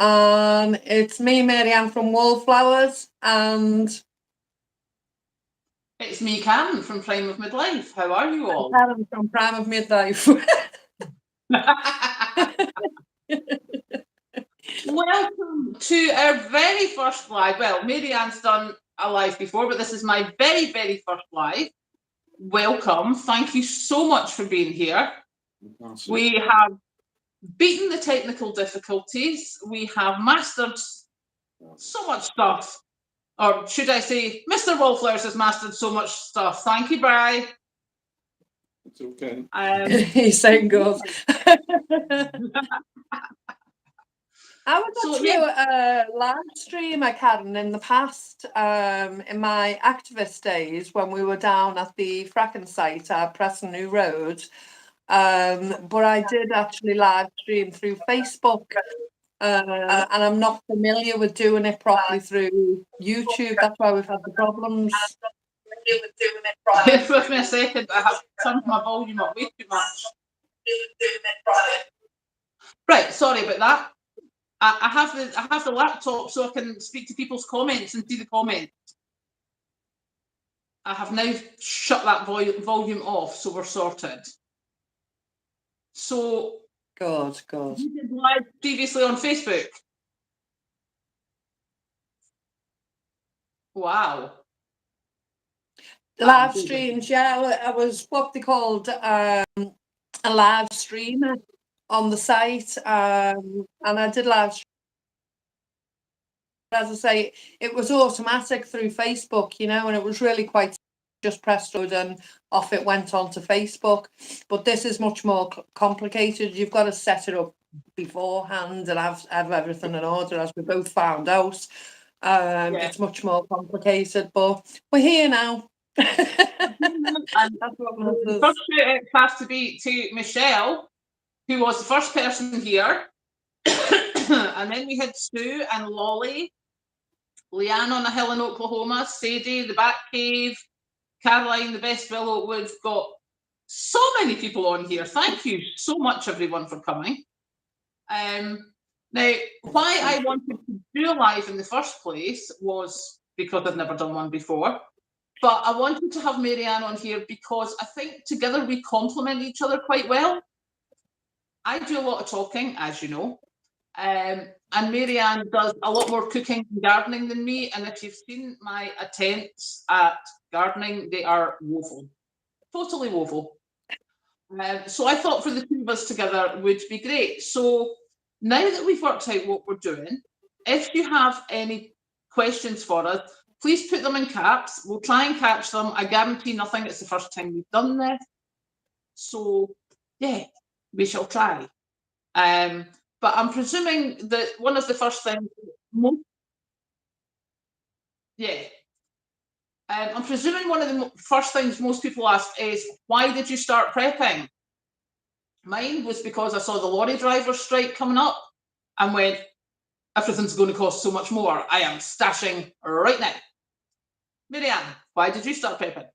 And it's me, Marianne from Wallflowers, and it's me, Karen from Prime of Midlife. How are you all? Karen from Prime of Midlife. Welcome to our very first live. Well, Marianne's done a live before, but this is my very, very first live. Welcome. Thank you so much for being here. We have beaten the technical difficulties. We have mastered so much stuff. Or should I say, Mr. Wallflowers has mastered so much stuff. Thank you, Bri. It's okay. He's saying good. I was actually a live streamer, Karen, in the past, in my activist days when we were down at the fracking site at Preston New Road. But I did actually live stream through Facebook, and I'm not familiar with doing it properly through YouTube. That's why we've had the problems. Give me a second, I have turned my volume up way too much. Right, sorry about that. I have the laptop so I can speak to people's comments and see the comments. I have now shut that volume off, so we're sorted. So, God. You did live previously on Facebook. Wow. Live streams, yeah. I was what they called a live streamer on the site, and I did live stream. As I say, it was automatic through Facebook, and it was really quite just pressed and off it went onto Facebook. But this is much more complicated. You've got to set it up beforehand and have everything in order, as we both found out. It's much more complicated, but we're here now. And that's what matters. The first shout out has to be to Michelle, who was the first person here. And then we had Sue and Lolly, Leanne on a hill in Oklahoma, Sadie, the Bat Cave, Caroline, the Best Willow. We've got so many people on here. Thank you so much, everyone, for coming. Now, why I wanted to do a live in the first place was because I've never done one before. But I wanted to have Marianne on here because I think together we complement each other quite well. I do a lot of talking, as you know, and Marianne does a lot more cooking and gardening than me. And if you've seen my attempts at gardening, they are woeful, totally woeful. So I thought for the two of us together would be great. So now that we've worked out what we're doing, if you have any questions for us, please put them in caps. We'll try and catch them. I guarantee nothing. It's the first time we've done this. So, yeah, we shall try. But I'm presuming that one of the first things... I'm presuming one of the first things most people ask is, why did you start prepping? Mine was because I saw the lorry driver strike coming up and went, everything's going to cost so much more. I am stashing right now. Marianne, why did you start prepping?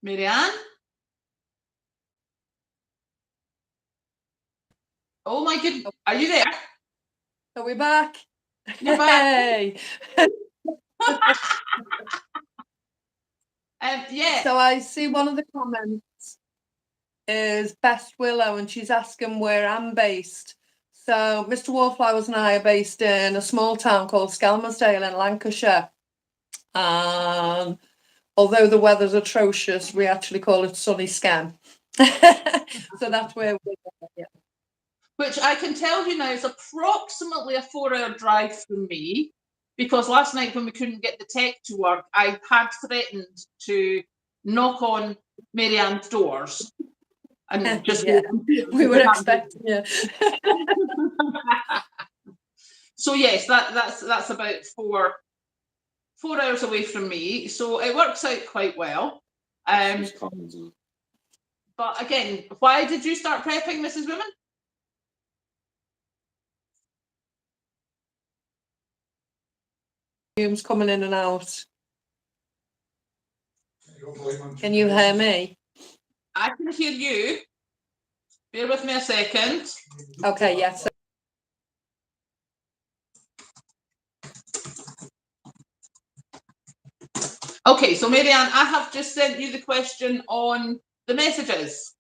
Marianne? Oh my goodness, are you there? Are we back? You're back. Yeah. So I see one of the comments is Best Willow, and she's asking where I'm based. So Mr. Wallflowers and I are based in a small town called Skelmersdale in Lancashire. Although the weather's atrocious, we actually call it sunny Skem. So that's where we are. Yeah. Which I can tell you now is approximately a 4-hour drive from me, because last night when we couldn't get the tech to work, I had threatened to knock on Marianne's doors. And just we were expecting you. So yes, that's about 4 hours away from me. So it works out quite well. But again, why did you start prepping, Mrs. Woman? Coming in and out. Can you hear me? I can hear you. Bear with me a second. Okay, yes. Okay, so Marianne, I have just sent you the question on the messages.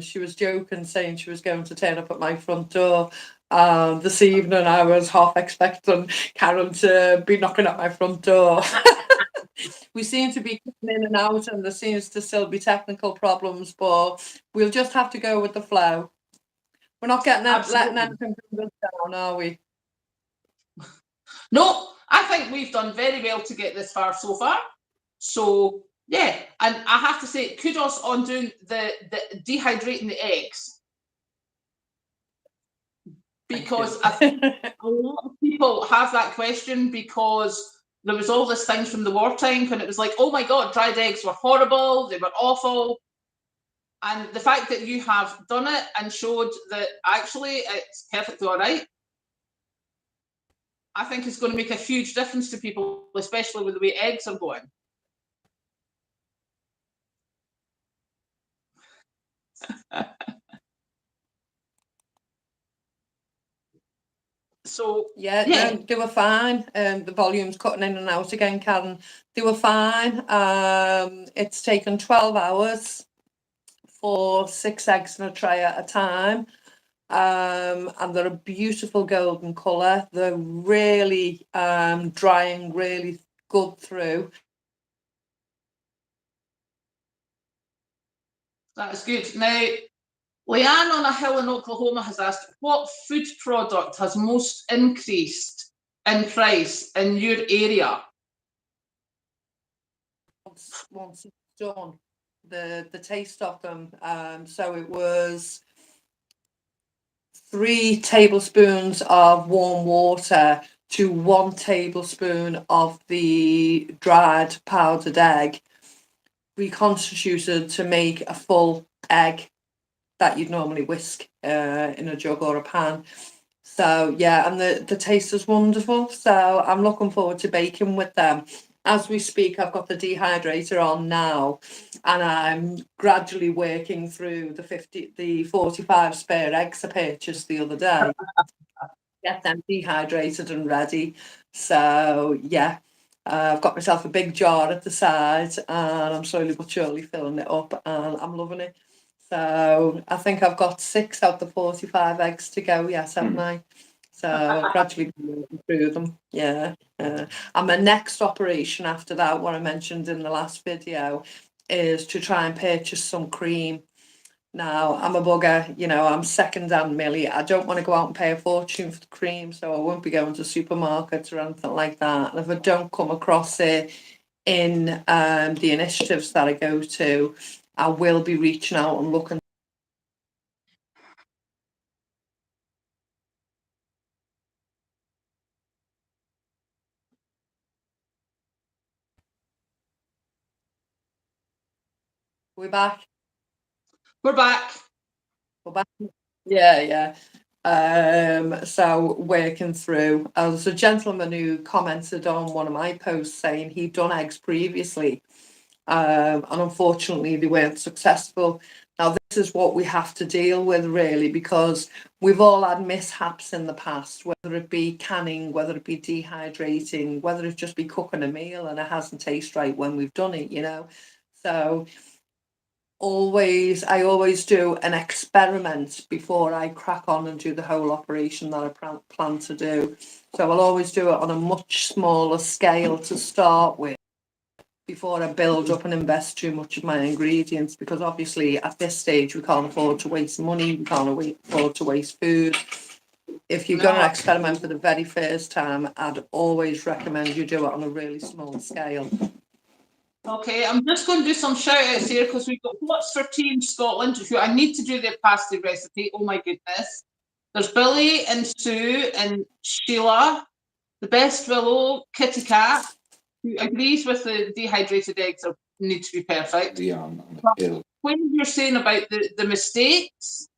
She was joking, saying she was going to turn up at my front door. This evening, I was half expecting Karen to be knocking at my front door. We seem to be coming in and out, and there seems to still be technical problems, but we'll just have to go with the flow. We're not letting Absolutely. anything bring us down, are we? No, I think we've done very well to get this far so far. So yeah, and I have to say kudos on doing the dehydrating the eggs, because I think a lot of people have that question because there was all this things from the wartime when it was like, oh my God, dried eggs were horrible, they were awful. And the fact that you have done it and showed that actually it's perfectly all right, I think it's going to make a huge difference to people, especially with the way eggs are going. So yeah, yeah. no, they were fine. The volume's cutting in and out again, Karen. They were fine. It's taken 12 hours for 6 eggs in a tray at a time. And they're a beautiful golden colour. They're really drying really good through. That's good. Now, Leanne on a hill in Oklahoma has asked, what food product has most increased in price in your area? Once it's done, the taste of them. So it was 3 tablespoons of warm water to 1 tablespoon of the dried powdered egg, reconstituted to make a full egg that you'd normally whisk in a jug or a pan. So yeah, and the taste is wonderful. So I'm looking forward to baking with them. As we speak, I've got the dehydrator on now, and I'm gradually working through the 45 spare eggs I purchased the other day. Get them dehydrated and ready. So yeah, I've got myself a big jar at the side, and I'm slowly but surely filling it up, and I'm loving it. So I think I've got 6 out of the 45 eggs to go. Yes, haven't I? So I'll gradually be moving through them. Yeah. And my next operation after that, what I mentioned in the last video, is to try and purchase some cream. Now, I'm a bugger, I'm second-hand Millie. I don't want to go out and pay a fortune for the cream, so I won't be going to supermarkets or anything like that. And if I don't come across it in the initiatives that I go to, I will be reaching out and looking. We're back. We're back. We're back. Yeah. So working through. There's a gentleman who commented on one of my posts saying he'd done eggs previously, and unfortunately they weren't successful. Now this is what we have to deal with really, because we've all had mishaps in the past, whether it be canning, whether it be dehydrating, whether it just be cooking a meal and it hasn't tasted right when we've done it, So I always do an experiment before I crack on and do the whole operation that I plan to do. So I'll always do it on a much smaller scale to start with, before I build up and invest too much of my ingredients, because obviously at this stage we can't afford to waste money, we can't afford to waste food. If you're going to experiment for the very first time, I'd always recommend you do it on a really small scale. Okay, I'm just going to do some shout outs here because we've got What's for Tea in Scotland, who I need to do their pasty recipe. Oh my goodness. There's Billy and Sue and Sheila, the Best Willow, Kitty Cat, who agrees with the dehydrated eggs need to be perfect. When you're saying about the mistakes,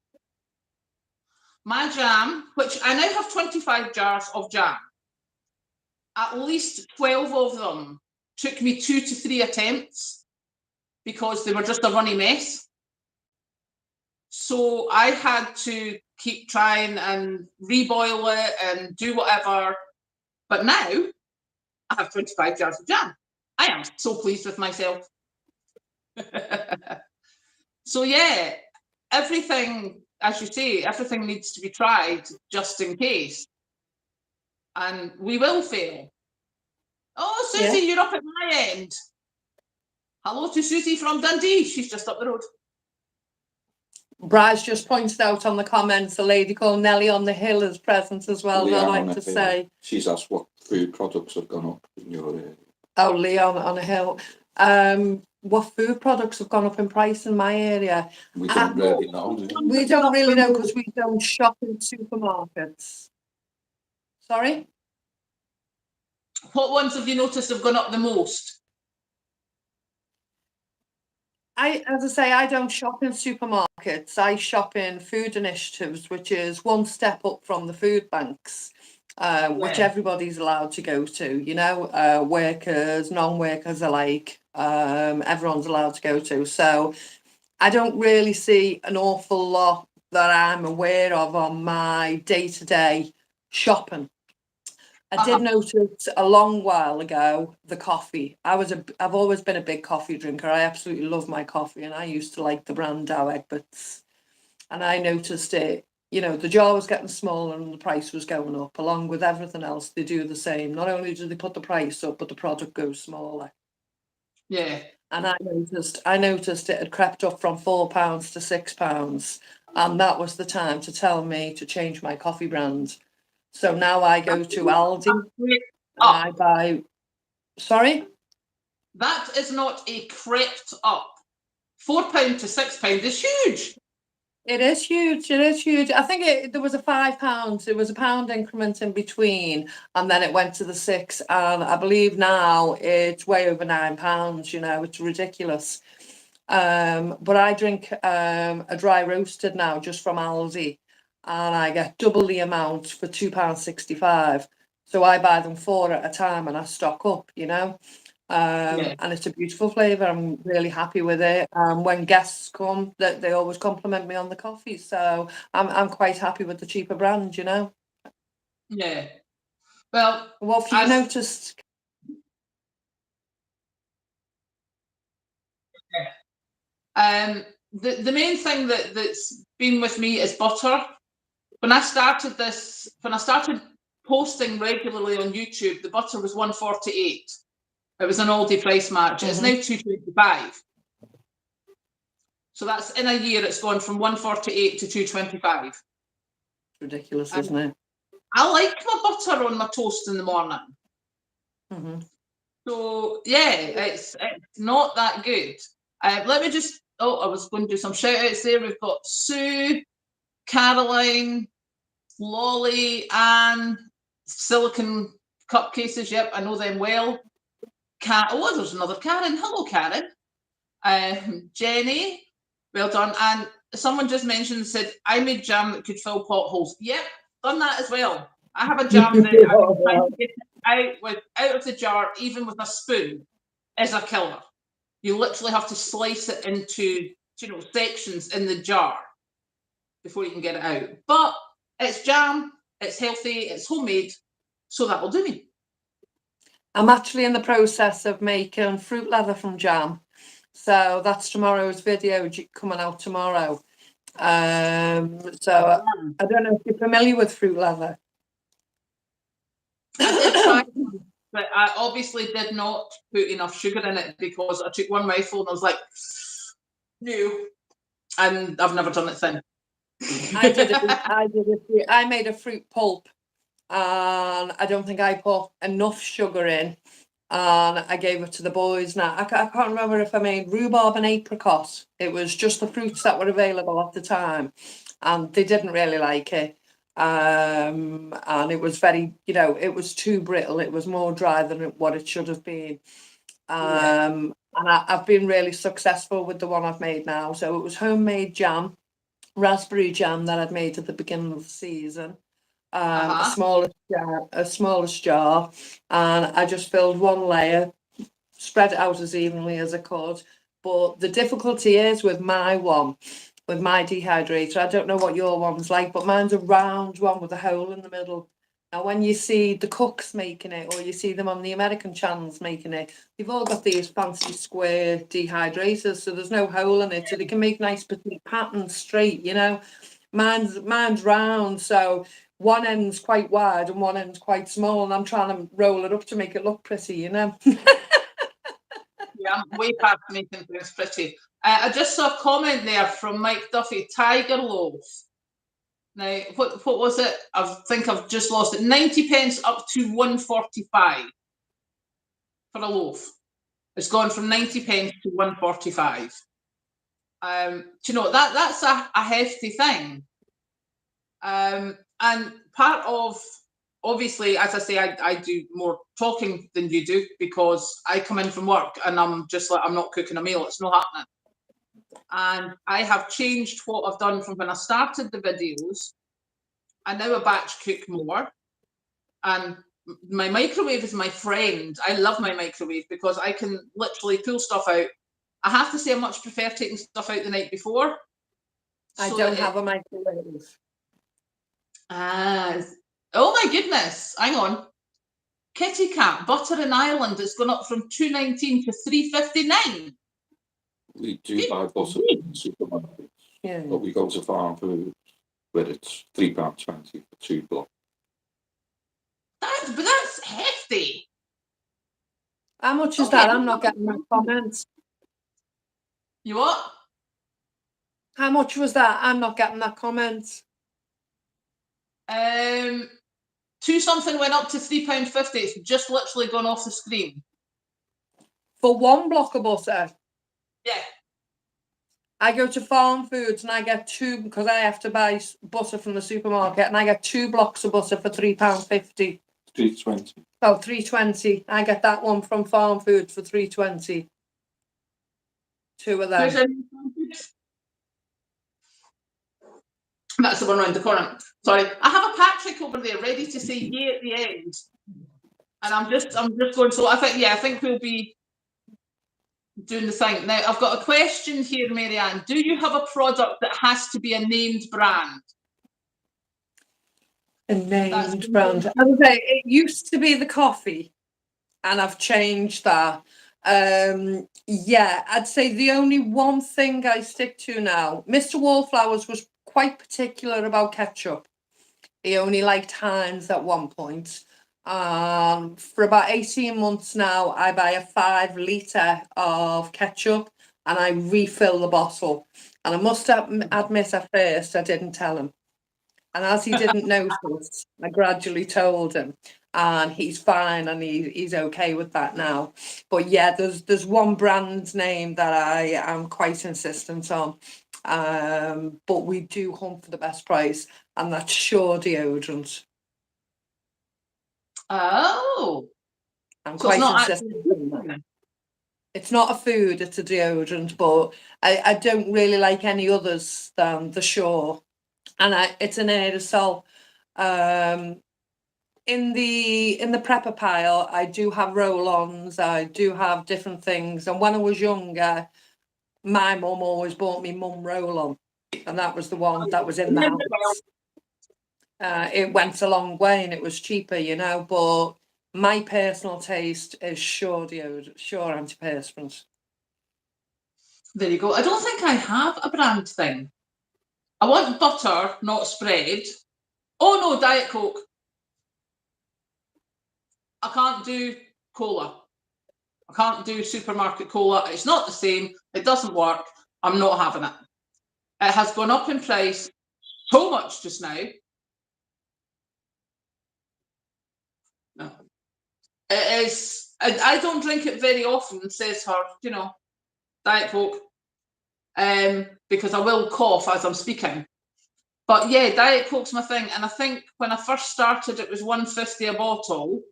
my jam, which I now have 25 jars of jam, at least 12 of them took me 2 to 3 attempts because they were just a runny mess. So I had to keep trying and reboil it and do whatever. But now I have 25 jars of jam. I am so pleased with myself. So yeah, everything, as you say, everything needs to be tried just in case. And we will fail. Oh, Susie, Yeah. you're up at my end. Hello to Susie from Dundee. She's just up the road. Braz just pointed out on the comments a lady called Nellie on the Hill is present as well. I'd Leanne on like the to Hill. say, She's asked what food products have gone up in your area. oh, Leon on a Hill. What food products have gone up in price in my area? We don't really know, do we? We don't really know because we don't shop in supermarkets. Sorry? What ones have you noticed have gone up the most? As I say, I don't shop in supermarkets. I shop in food initiatives, which is one step up from the food banks, which Yeah. everybody's allowed to go to, you know, workers, non-workers alike, everyone's allowed to go to. So I don't really see an awful lot that I'm aware of on my day-to-day shopping. I did notice a long while ago the coffee. I've always been a big coffee drinker. I absolutely love my coffee, and I used to like the brand Dow Egberts. And I noticed it. You know, the jar was getting smaller and the price was going up. Along with everything else, they do the same. Not only do they put the price up, but the product goes smaller. Yeah. And I noticed it had crept up from £4 to £6, and that was the time to tell me to change my coffee brand. So now I go to Aldi and I buy. Sorry? That is not a crept up. £4 to £6 is huge. It is huge. It is huge. I think there was a £5. It was a pound increment in between, and then it went to the 6. And I believe now it's way over £9. You know, it's ridiculous. But I drink a dry roasted now just from Aldi, and I get double the amount for £2.65. So I buy them 4 at a time, and I stock up. You know. Yeah. And it's a beautiful flavour. I'm really happy with it. When guests come, that they always compliment me on the coffee. So I'm quite happy with the cheaper brand, you know. Yeah. Well, What have you noticed? the main thing that's been with me is butter. When I started posting regularly on YouTube, the butter was £1.48. It was an Aldi price match. It's now £2.25. So that's in a year. It's gone from £1.48 to £2.25. Ridiculous, isn't it? I like my butter on my toast in the morning. So yeah, it's not that good. Let me just. Oh, I was going to do some shout outs there. We've got Sue, Caroline, Lolly, Anne, Silicon Cupcases. Yep, I know them well. Oh, there's another Karen. Hello, Karen. Jenny, well done. And someone just said, I made jam that could fill potholes. Yep, done that as well. I have a jam that I'm trying to get out of the jar, even with a spoon, is a killer. You literally have to slice it into, sections in the jar before you can get it out. But it's jam, it's healthy, it's homemade, so that will do me. I'm actually in the process of making fruit leather from jam. So that's tomorrow's video coming out tomorrow. So I don't know if you're familiar with fruit leather. I did try, but I obviously did not put enough sugar in it because I took one mouthful and I was like, no. And I've never done it since. I made a fruit pulp, and I don't think I put enough sugar in, and I gave it to the boys. Now I can't remember if I made rhubarb and apricot. It was just the fruits that were available at the time, and they didn't really like it. And it was very, it was too brittle. It was more dry than what it should have been. And I've been really successful with the one I've made now. So it was homemade jam, raspberry jam that I'd made at the beginning of the season. A smallest jar, and I just filled one layer spread it out as evenly as I could. But the difficulty is with my one, with my dehydrator, I don't know what your one's like, but mine's a round one with a hole in the middle. Now, when you see the cooks making it, or you see them on the American channels making it, they've all got these fancy square dehydrators, so there's no hole in it, so they can make nice petite patterns straight, you know. Mine's round, so one end's quite wide and one end's quite small, and I'm trying to roll it up to make it look pretty, you know. Yeah, I'm way past making things pretty. I just saw a comment there from Mike Duffy, Tiger Loaf. Now, what was it? I think I've just lost it. 90 pence up to 145 for a loaf. It's gone from 90 pence to 145. Do you know, that's a hefty thing. And part of, obviously, as I say, I do more talking than you do, because I come in from work and I'm just like, I'm not cooking a meal, it's not happening. And I have changed what I've done from when I started the videos. I now batch cook more, and my microwave is my friend. I love my microwave because I can literally pull stuff out. I have to say I much prefer taking stuff out the night before. I don't have a microwave. Oh my goodness, hang on. Kitty Cat, butter in Ireland, it's gone up from $2.19 to $3.59. We do buy butter in supermarkets, Yeah. but we go to Farm Food where it's £3.20 for 2 blocks. But that's hefty. How much is Okay. that? I'm not getting that comment. You what? How much was that? I'm not getting that comment. 2 something went up to £3.50. It's just literally gone off the screen. For 1 block of butter? Yeah. I go to Farm Foods and I get 2, because I have to buy butter from the supermarket, and I get 2 blocks of butter for £3.50. £3.20. Oh, £3.20. I get that one from Farm Foods for £3.20. 2 of them. That's the one round the corner. Sorry, I have a Patrick over there ready to say yay at the end, and I'm just going. So I think we'll be doing the thing now. I've got a question here, Marianne. Do you have a product that has to be a named brand? A named brand. I would say it used to be the coffee, and I've changed that. Yeah, I'd say the only one thing I stick to now, Mr. Wallflowers was quite particular about ketchup. He only liked Heinz at one point. For about 18 months now, I buy a 5 litre of ketchup and I refill the bottle. And I must admit, at first, I didn't tell him. And as he didn't notice, I gradually told him. And he's fine, and he's okay with that now. But yeah, there's one brand name that I am quite insistent on. But we do hunt for the best price, and that's Sure deodorant. Oh, I'm so quite insistent on that. It's not a food, it's a deodorant, but I don't really like any others than the Sure. And it's an aerosol. In the prepper pile, I do have roll-ons, I do have different things. And when I was younger, my mum always bought me mum roll-on, and that was the one that was in the house. It went a long way and it was cheaper, you know, but my personal taste is Sure deodorant, Sure antiperspirant. there you go. I don't think I have a brand thing. I want butter, not spread. Oh no, Diet Coke. I can't do cola. I can't do supermarket cola. It's not the same. It doesn't work. I'm not having it. It has gone up in price so much just now. No. It is. I don't drink it very often, says her, you know, Diet Coke. Because I will cough as I'm speaking. But yeah, Diet Coke's my thing. And I think when I first started, it was $1.50 a bottle.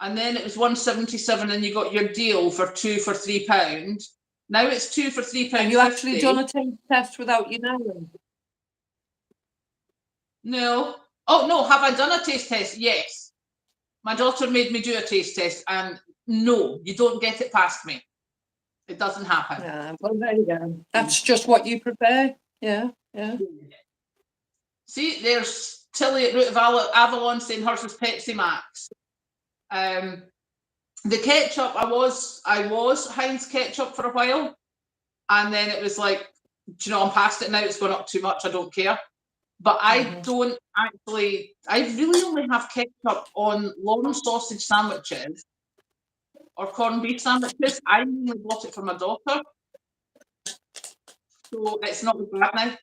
And then it was $1.77 and you got your deal for 2 for £3. Now it's 2 for £3.50. Have you actually done a taste test without you knowing? No. Oh no, have I done a taste test? Yes. My daughter made me do a taste test, and no, you don't get it past me. It doesn't happen. Yeah, well, there you go. That's just what you prefer. Yeah, yeah. See, there's Tilly at Root of Avalon saying hers is Pepsi Max. The ketchup, I was Heinz ketchup for a while, and then it was like, do you know, I'm past it now. It's gone up too much. I don't care. But I don't actually. I really only have ketchup on long sausage sandwiches or corned beef sandwiches. I only bought it for my daughter, so it's not bad now.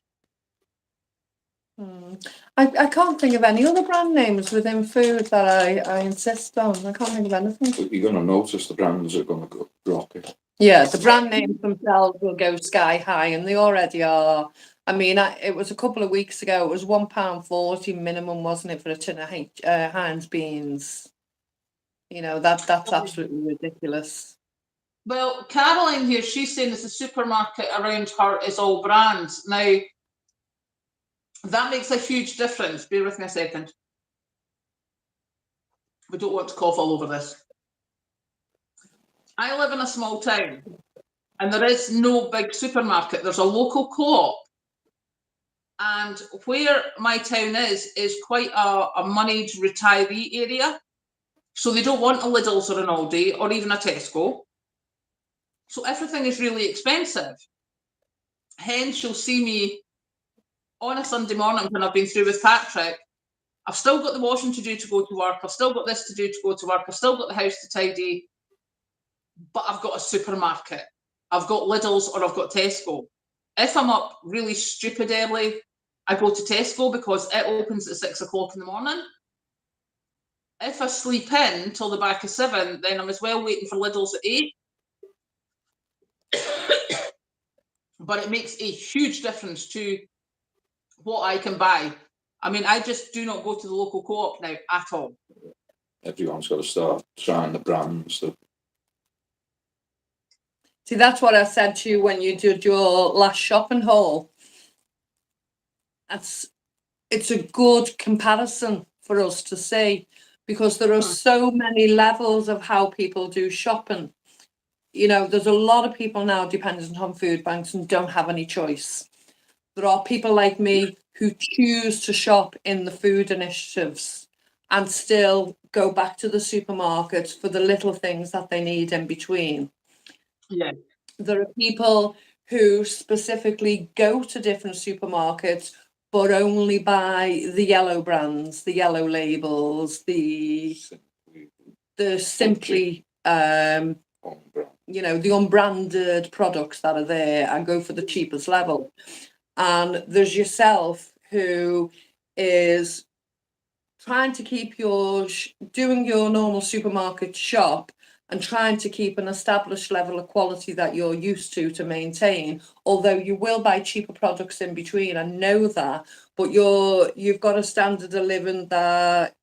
I can't think of any other brand names within food that I insist on. I can't think of anything. But you're going to notice the brands are going to go rocket. Yeah, the brand names themselves will go sky high, and they already are. I mean, it was a couple of weeks ago. It was £1.40 minimum, wasn't it, for a tin of Heinz beans? You know, that's absolutely ridiculous. Well, Caroline here, she's saying that the supermarket around her is all brands. Now, that makes a huge difference. Bear with me a second. We don't want to cough all over this. I live in a small town, and there is no big supermarket. There's a local co-op. And where my town is quite a moneyed retiree area. So they don't want a Lidl's or an Aldi or even a Tesco. So everything is really expensive. Hence, you'll see me on a Sunday morning when I've been through with Patrick. I've still got the washing to do to go to work. I've still got this to do to go to work. I've still got the house to tidy. But I've got a supermarket. I've got Lidl's or I've got Tesco. If I'm up really stupid early, I go to Tesco because it opens at 6 o'clock in the morning. If I sleep in till the back of 7, then I'm as well waiting for Lidl's at 8. But it makes a huge difference to what I can buy. I mean, I just do not go to the local co-op now at all. Everyone's got to start trying the brands. See, that's what I said to you when you did your last shopping haul. It's a good comparison for us to see, because there are so many levels of how people do shopping. You know, there's a lot of people now dependent on food banks and don't have any choice. There are people like me who choose to shop in the food initiatives and still go back to the supermarket for the little things that they need in between. Yeah. There are people who specifically go to different supermarkets but only buy the yellow brands, the yellow labels, the simply you know, the unbranded products that are there, and go for the cheapest level. And there's yourself, who is trying to keep doing your normal supermarket shop and trying to keep an established level of quality that you're used to maintain, although you will buy cheaper products in between. I know that, but you've got a standard of living that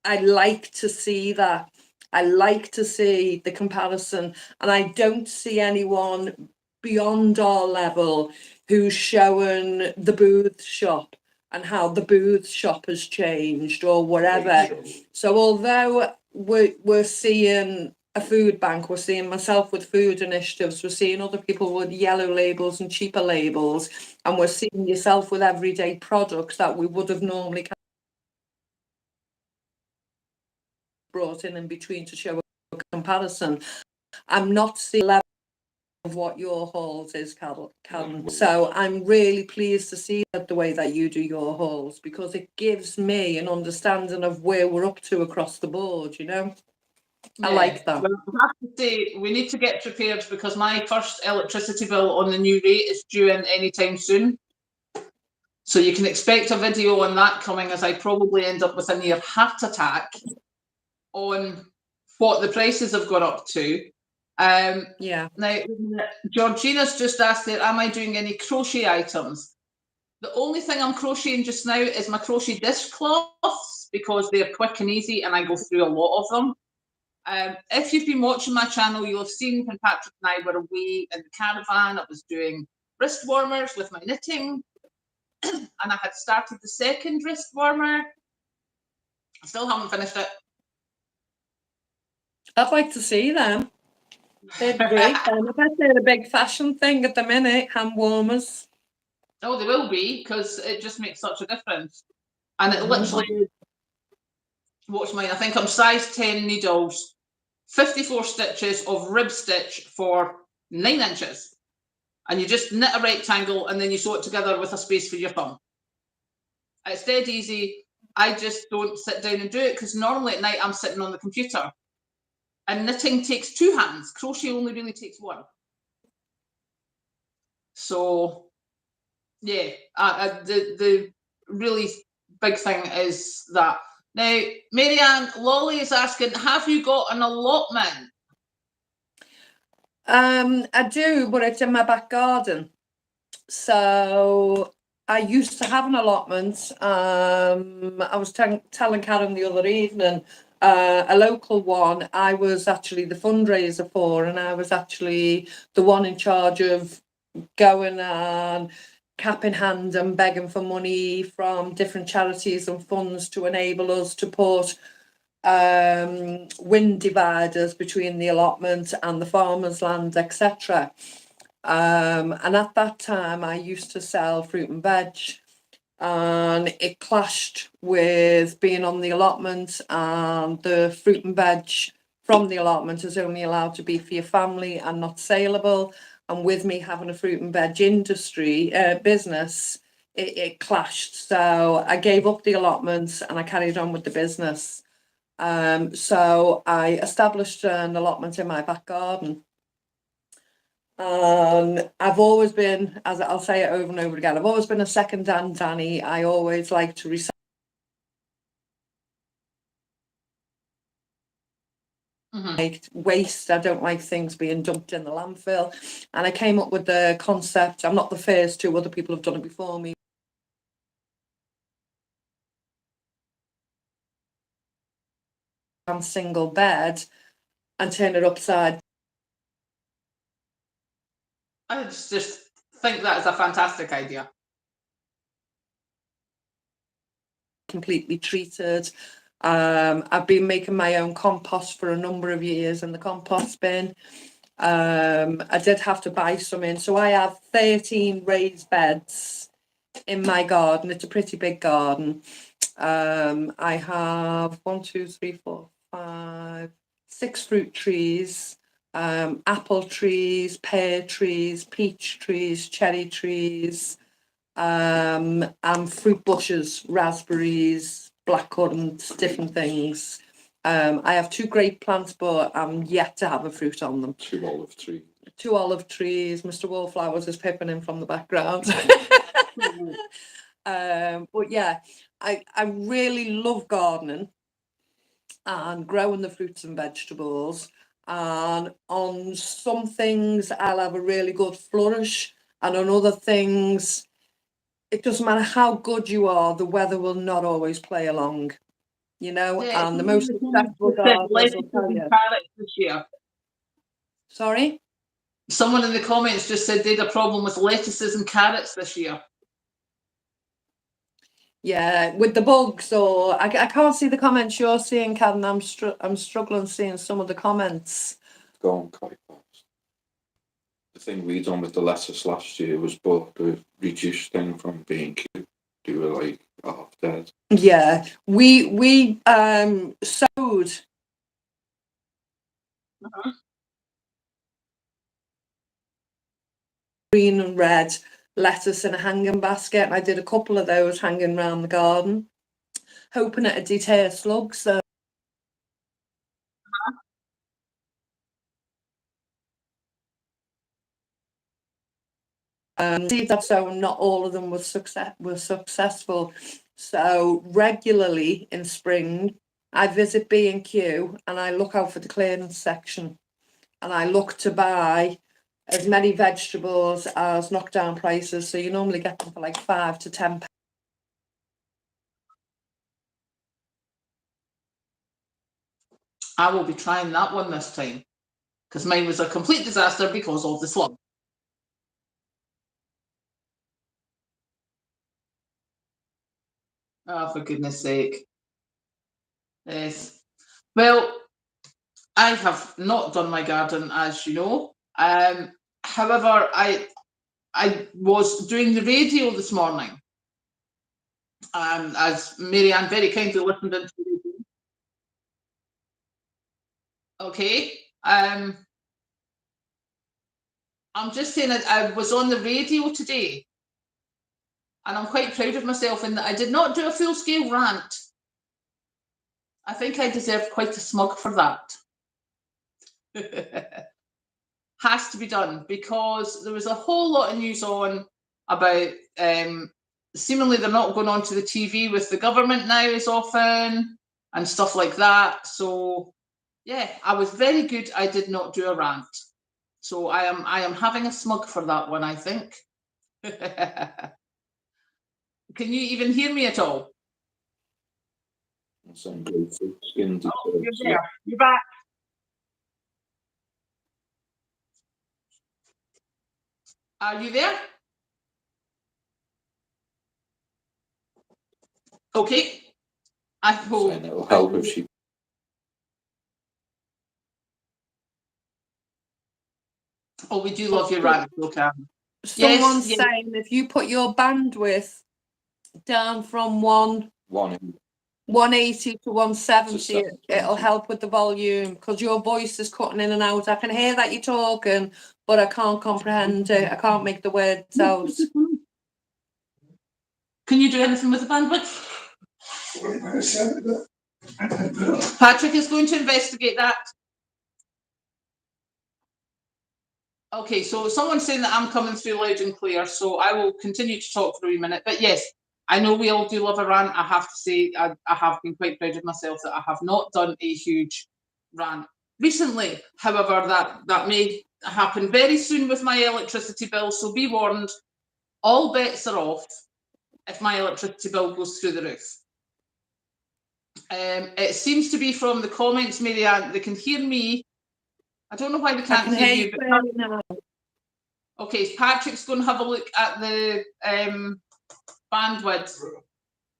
I like to see that. I like to see the comparison, and I don't see anyone beyond our level who's showing the booth shop and how the booth shop has changed or whatever. So although we're seeing a food bank, we're seeing myself with food initiatives, we're seeing other people with yellow labels and cheaper labels, and we're seeing yourself with everyday products that we would have normally brought in between to show a comparison. I'm not seeing the level of what your hauls is, Callum. So I'm really pleased to see that the way that you do your hauls, because it gives me an understanding of where we're up to across the board, you know. I like that. Well, I have to say, we need to get prepared, because my first electricity bill on the new rate is due in anytime soon. So you can expect a video on that coming, as I probably end up with a near heart attack on what the prices have gone up to. Yeah. Now, Georgina's just asked there, am I doing any crochet items? The only thing I'm crocheting just now is my crochet dishcloths, because they're quick and easy and I go through a lot of them. If you've been watching my channel, you'll have seen when Patrick and I were away in the caravan, I was doing wrist warmers with my knitting, and I had started the second wrist warmer. I still haven't finished it. I'd like to see them. They're great. I bet they're a big fashion thing at the minute, hand warmers. Oh, they will be, because it just makes such a difference. And it Mhm. literally, what's mine? I think I'm size 10 needles, 54 stitches of rib stitch for 9 inches. And you just knit a rectangle and then you sew it together with a space for your thumb. It's dead easy. I just don't sit down and do it because normally at night I'm sitting on the computer. And knitting takes 2 hands. Crochet only really takes 1. So, yeah, the really big thing is that. Now, Marianne, Lolly is asking, have you got an allotment? I do, but it's in my back garden. So I used to have an allotment. I was telling Karen the other evening, a local one, I was actually the fundraiser for, and I was actually the one in charge of going and cap in hand and begging for money from different charities and funds to enable us to put wind dividers between the allotment and the farmers' land, etc. And at that time, I used to sell fruit and veg, and it clashed with being on the allotment, and the fruit and veg from the allotment is only allowed to be for your family and not saleable. And with me having a fruit and veg industry business, it clashed. So I gave up the allotments and I carried on with the business. So I established an allotment in my back garden. I've always been, as I'll say it over and over again, I've always been a second hand Danny. I always like to recycle waste. I don't like things being dumped in the landfill. And I came up with the concept. I'm not the first to, other people have done it before me. Single bed and turn it upside. I just think that is a fantastic idea. Completely treated. I've been making my own compost for a number of years in the compost bin. I did have to buy some in, so I have 13 raised beds in my garden. It's a pretty big garden. I have 6 fruit trees, apple trees, pear trees, peach trees, cherry trees, and fruit bushes, raspberries, blackcurrants, different things. I have 2 grape plants, but I'm yet to have a fruit on them. 2 olive trees. 2 olive trees. Mr. Wallflowers is peeping in from the background. But yeah, I really love gardening and growing the fruits and vegetables. And on some things, I'll have a really good flourish, and on other things, it doesn't matter how good you are, the weather will not always play along, you know. Yeah, And the most successful gardeners will lettuces tell and you. carrots this year. Sorry? Someone in the comments just said they had a problem with lettuces and carrots this year. Yeah, with the bugs, or I can't see the comments you're seeing, Karen. I'm struggling seeing some of the comments. Gone quite fast. The thing we done with the lettuce last year was bought the reduced thing from B&Q. They were like half dead. Yeah, we sowed. Green and red lettuce in a hanging basket, and I did a couple of those hanging around the garden, hoping it'd deter slugs. So so not all of them were successful. So regularly in spring, I visit B&Q and I look out for the clearance section, and I look to buy as many vegetables as knockdown prices. So you normally get them for like £5 to £10. I will be trying that one this time because mine was a complete disaster because of the slump. Oh, for goodness sake. Yes. Well, I have not done my garden, as you know. However, I was doing the radio this morning, as Marianne very kindly listened into the radio. Okay. I'm just saying that I was on the radio today, and I'm quite proud of myself in that I did not do a full-scale rant. I think I deserve quite a smug for that. Has to be done, because there was a whole lot of news on about seemingly they're not going on to the TV with the government now as often and stuff like that. So yeah, I was very good. I did not do a rant. So I am having a smug for that one, I think. Can you even hear me at all? I'm grateful. You're there. You're back. Are you there? Okay. I hope it'll help if she. Oh, we do love your rant, okay. Someone's yes. saying if you put your bandwidth down from 180 to 170, it'll help with the volume, because your voice is cutting in and out. I can hear that you're talking, but I can't comprehend it. I can't make the words out. Can you do anything with the bandwidth? Patrick is going to investigate that. Okay, so someone's saying that I'm coming through loud and clear, so I will continue to talk for a wee minute. But yes, I know we all do love a rant. I have to say, I have been quite proud of myself that I have not done a huge rant recently. However, that may happen very soon with my electricity bill, so be warned, all bets are off if my electricity bill goes through the roof. It seems to be from the comments, Marianne, they can hear me. I don't know why they can't hear you. But okay, Patrick's going to have a look at the bandwidth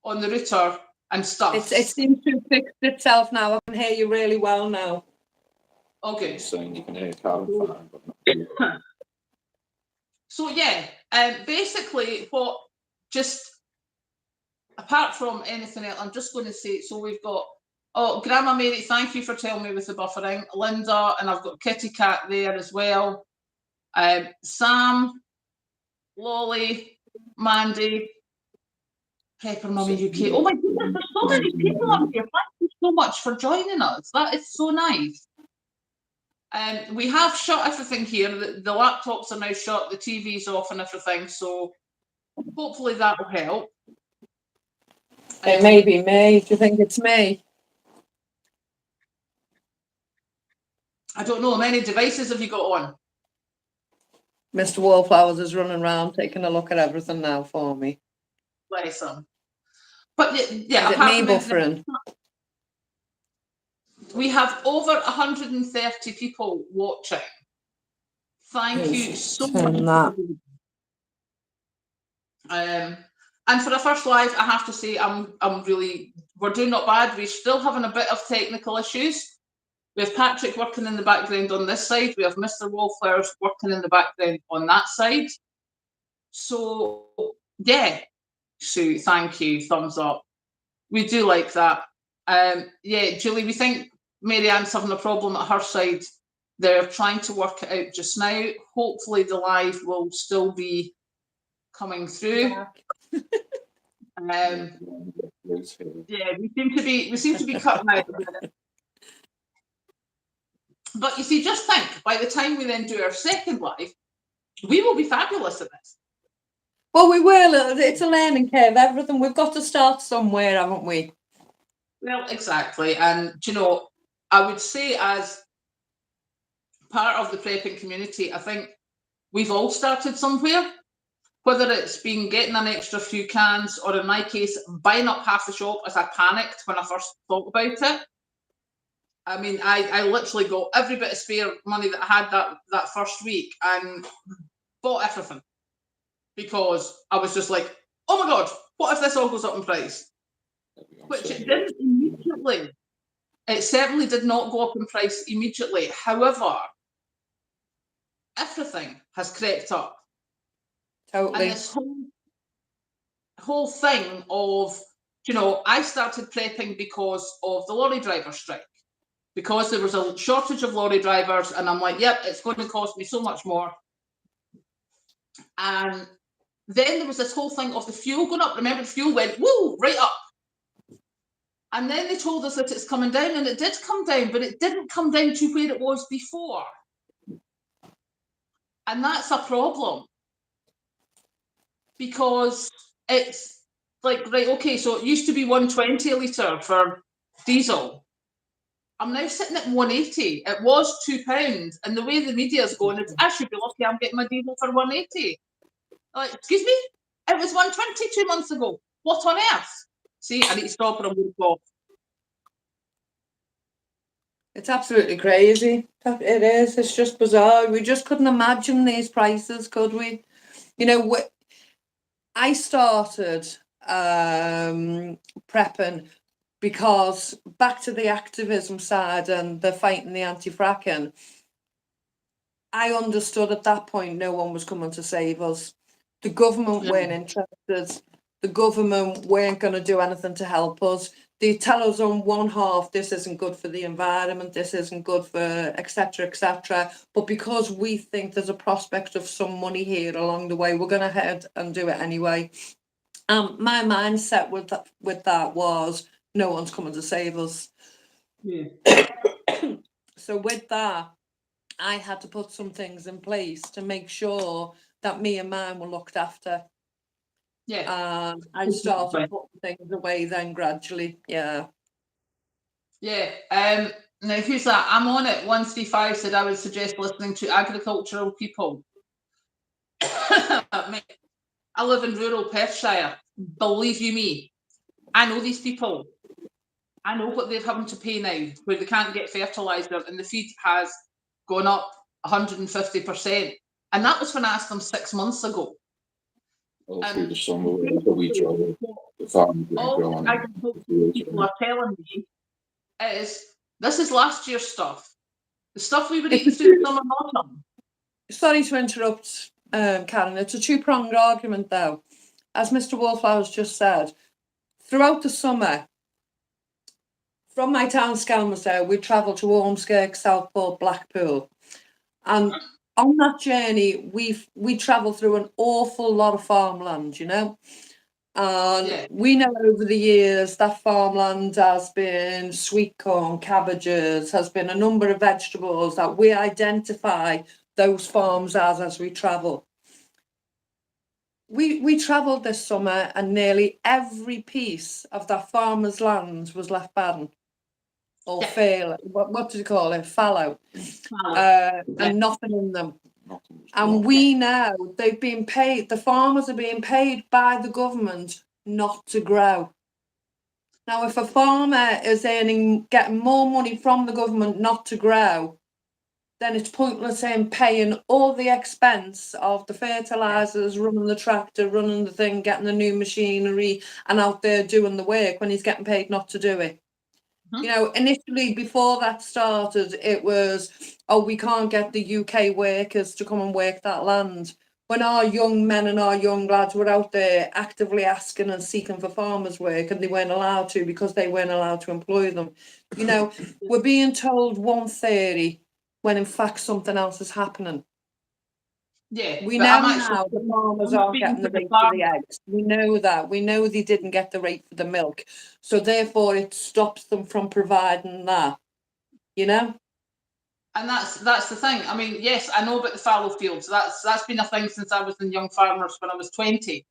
on the router and stuff. It seems to have fixed itself now. I can hear you really well now. Okay. Saying you can hear Karen fine, but not. So yeah, basically what just apart from anything else, I'm just going to say, so we've got, oh, Grandma Mary, thank you for telling me with the buffering. Linda, and I've got Kitty Cat there as well. Sam, Lolly, Mandy, Pepper Mummy UK. Oh my goodness, there's so many people up here. Thank you so much for joining us. That is so nice. We have shut everything here. The laptops are now shut, the TV's off and everything, so hopefully that will help. It may be me. Do you think it's me? I don't know, how many devices have you got on? Mr. Wallflowers is running around taking a look at everything now for me. Bless him. But yeah, is it me buffering? We have over 130 people watching. Thank you so much. And for the first live, I have to say, we're doing not bad. We're still having a bit of technical issues. We have Patrick working in the background on this side. We have Mr. Wallflowers working in the background on that side. So yeah, Sue, thank you. Thumbs up. We do like that. Yeah, Julie, we think Marianne's having a problem at her side. They're trying to work it out just now. Hopefully the live will still be coming through. Yeah, we seem to be cutting out a bit. But you see, just think, by the time we then do our second live, we will be fabulous at this. Well, we will. It's a learning curve. Everything, we've got to start somewhere, haven't we? Well, exactly. And, you know, I would say as part of the prepping community, I think we've all started somewhere, whether it's been getting an extra few cans or, in my case, buying up half the shop as I panicked when I first thought about it. I mean, I literally got every bit of spare money that I had that first week and bought everything because I was just like, oh my God, what if this all goes up in price? Which it didn't immediately. It certainly did not go up in price immediately. However, everything has crept up. Totally. And this whole thing of, you know, I started prepping because of the lorry driver strike, because there was a shortage of lorry drivers, and I'm like, yep, it's going to cost me so much more. And then there was this whole thing of the fuel going up. Remember, the fuel went, woo, right up. And then they told us that it's coming down, and it did come down, but it didn't come down to where it was before. And that's a problem. Because it's like, right, okay, so it used to be 120 a litre for diesel. I'm now sitting at 180. It was £2. And the way the media's going, is I should be lucky I'm getting my diesel for 180. Like, excuse me? It was 120 2 months ago. What on earth? See, I need to stop or I'm going to go. It's absolutely crazy. It is. It's just bizarre. We just couldn't imagine these prices, could we? You know, I started prepping because back to the activism side and the fighting the anti-fracking, I understood at that point no one was coming to save us. The government weren't interested. The government weren't going to do anything to help us. They tell us on one half, this isn't good for the environment, this isn't good for etc., etc. But because we think there's a prospect of some money here along the way, we're going to head and do it anyway. My mindset with that was no one's coming to save us. Yeah. So with that, I had to put some things in place to make sure that me and mine were looked after. Yeah. I started putting things away then gradually. Yeah. Yeah. Now, who's that? I'm on it. 135 said I would suggest listening to agricultural people. I live in rural Perthshire. Believe you me, I know these people. I know what they're having to pay now, where they can't get fertiliser and the feed has gone up 150%. And that was when I asked them 6 months ago. All through the summer, whenever we travel, the farm all agricultural people are telling me is this is last year's stuff. The stuff we were eating through the summer and autumn. Sorry to interrupt, Karen. It's a two-pronged argument, though. As Mr. Wallflowers just said, throughout the summer, from my town, Skelmersdale, we travel to Ormskirk, Southport, Blackpool. And on that journey, we travel through an awful lot of farmland, you know. And we know over the years that farmland has been sweet corn, cabbages, has been a number of vegetables that we identify those farms as we travel. We travelled this summer and nearly every piece of that farmer's land was left barren. Or fail, what do you call it? Fallow. And nothing in them. And we know they've been paid, the farmers are being paid by the government not to grow. Now, if a farmer is getting more money from the government not to grow, then it's pointless in paying all the expense of the fertilisers, running the tractor, running the thing, getting the new machinery and out there doing the work when he's getting paid not to do it. You know, initially, before that started, it was, oh, we can't get the UK workers to come and work that land. When our young men and our young lads were out there actively asking and seeking for farmers' work and they weren't allowed to because they weren't allowed to employ them. You know, we're being told one theory when in fact something else is happening. Yeah, we know now the farmers aren't getting the rate for the eggs. We know that. We know they didn't get the rate for the milk. So therefore it stops them from providing that, you know? And that's the thing. I mean, yes, I know about the fallow fields. That's been a thing since I was in Young Farmers when I was 20.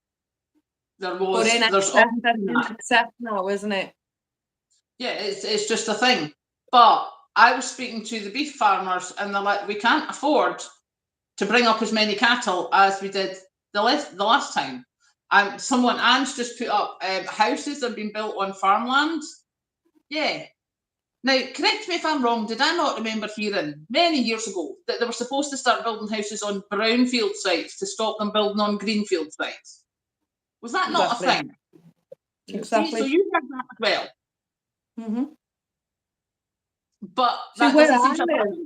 There's excess now, isn't it? Yeah, it's just a thing. But I was speaking to the beef farmers and they're like, we can't afford to bring up as many cattle as we did the last time. Anne's just put up houses that have been built on farmland. Yeah. Now, correct me if I'm wrong, did I not remember hearing many years ago that they were supposed to start building houses on brownfield sites to stop them building on greenfield sites? Was that not a thing? Exactly. See, so you heard that as well. Mm-hmm. But See, that doesn't seem to have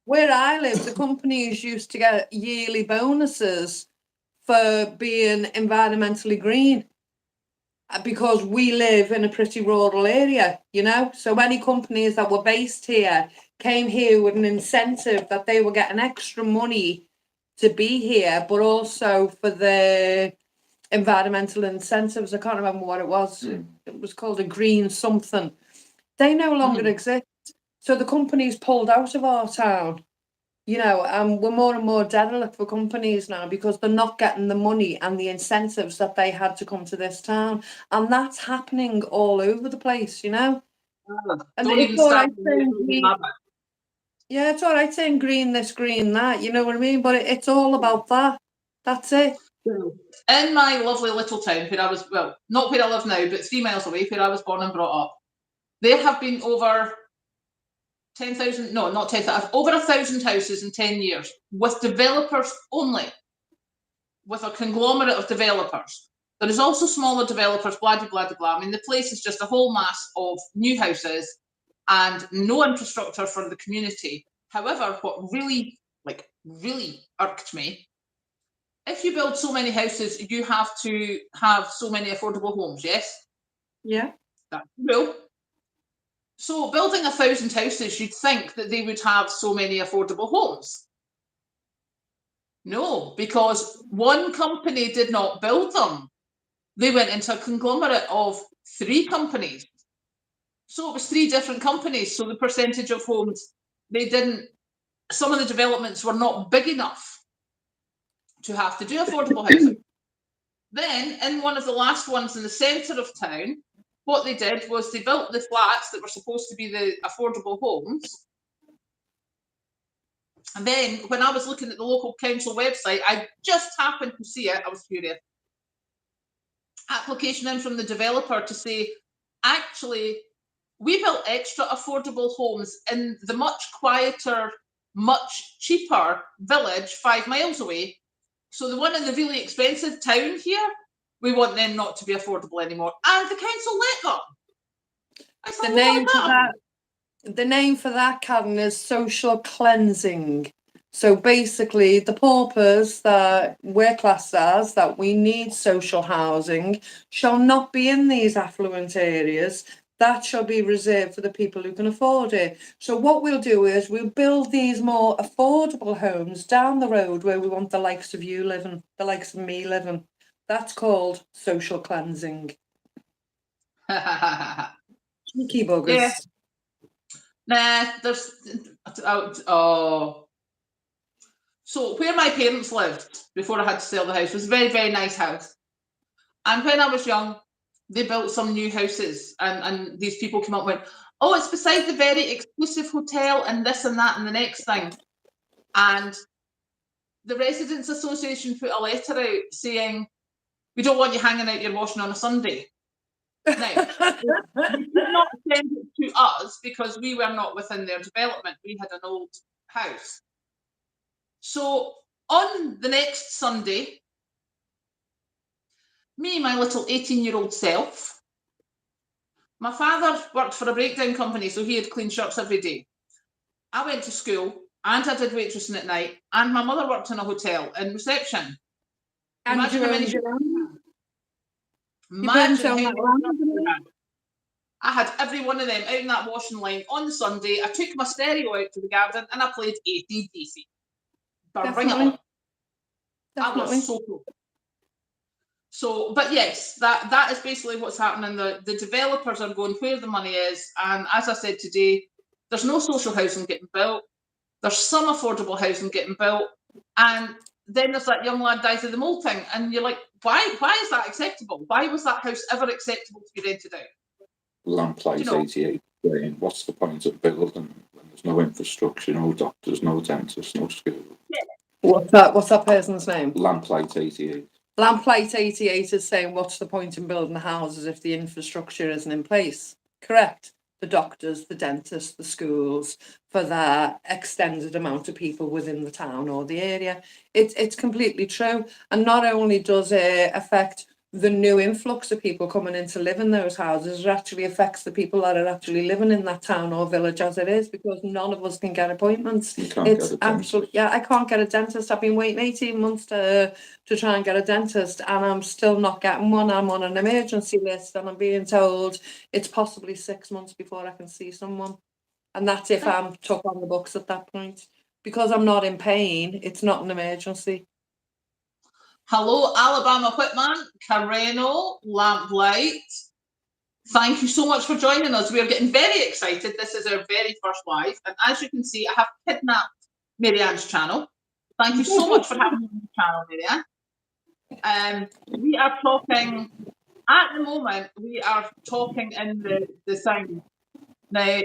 where I live, the companies used to get yearly bonuses for being environmentally green because we live in a pretty rural area, you know. So any companies that were based here came here with an incentive that they were getting extra money to be here, but also for the environmental incentives. I can't remember what it was. It was called a green something. They no longer exist. So the companies pulled out of our town, you know, and we're more and more derelict for companies now because they're not getting the money and the incentives that they had to come to this town. And that's happening all over the place, you know. And don't it's even all start right with saying the green, rabbit. yeah, it's all right saying green this, green that, you know what I mean? But it's all about that. That's it. In my lovely little town where I was, well, not where I live now, but 3 miles away, where I was born and brought up, there have been over 10,000, no, not 10,000, over 1,000 houses in 10 years with developers only, with a conglomerate of developers. There is also smaller developers, blah, blah, blah, blah. I mean, the place is just a whole mass of new houses and no infrastructure for the community. However, what really irked me, if you build so many houses, you have to have so many affordable homes, yes? Yeah. That's the rule. So building 1,000 houses, you'd think that they would have so many affordable homes. No, because one company did not build them. They went into a conglomerate of 3 companies. So it was 3 different companies. So the percentage of homes, some of the developments were not big enough to have to do affordable housing. Then, in one of the last ones in the centre of town, what they did was they built the flats that were supposed to be the affordable homes. And then, when I was looking at the local council website, I just happened to see it. I was curious. Application in from the developer to say, actually, we built extra affordable homes in the much quieter, much cheaper village 5 miles away. So the one in the really expensive town here, we want them not to be affordable anymore. And the council let them. I thought, The name for that, Karen, is social cleansing. So basically, the paupers that we're classed as, that we need social housing, shall not be in these affluent areas. That shall be reserved for the people who can afford it. So what we'll do is we'll build these more affordable homes down the road where we want the likes of you living, the likes of me living. That's called social cleansing. Sneaky buggers. Yeah. Nah, there's So where my parents lived before I had to sell the house was a very, very nice house. And when I was young, they built some new houses, and these people came up and went, oh, it's beside the very exclusive hotel and this and that and the next thing. And the Residents Association put a letter out saying, we don't want you hanging out your washing on a Sunday. Now, they did not send it to us because we were not within their development. We had an old house. So on the next Sunday, me, my little 18-year-old self, my father worked for a breakdown company, so he had clean shirts every day. I went to school and I did waitressing at night, and my mother worked in a hotel in reception. And Imagine you how many owned your own. Imagine how You many burnt jobs we had. I had every one of them out in that washing line on the Sunday. I took my stereo out to the garden and I played AC/DC. Bring it on. I was so cool. So, but yes, that is basically what's happening. The developers are going where the money is, and as I said today, there's no social housing getting built. There's some affordable housing getting built, and then there's that young lad dies of the mold thing, and you're like, why is that acceptable? Why was that house ever acceptable to be rented out? Lamplight 88 saying, what's the point of building when there's no infrastructure, no doctors, no dentists, no school? Yeah. What's that person's name? Lamplight 88. Lamplight 88 is saying, what's the point in building the houses if the infrastructure isn't in place? Correct. The doctors, the dentists, the schools, for that extended amount of people within the town or the area. It's completely true. And not only does it affect the new influx of people coming in to live in those houses actually affects the people that are actually living in that town or village as it is, because none of us can get appointments. You can't It's get a dentist. absolutely, yeah, I can't get a dentist. I've been waiting 18 months to try and get a dentist, and I'm still not getting one. I'm on an emergency list, and I'm being told it's possibly 6 months before I can see someone. And that's if I'm took on the books at that point. Because I'm not in pain, it's not an emergency. Hello, Alabama Whitman, Carreno, Lamplight. Thank you so much for joining us. We are getting very excited. This is our very first live. And as you can see, I have kidnapped Marianne's channel. Thank you so much for having me on the channel, Marianne. We are talking, at the moment, we are talking in the thing. Now,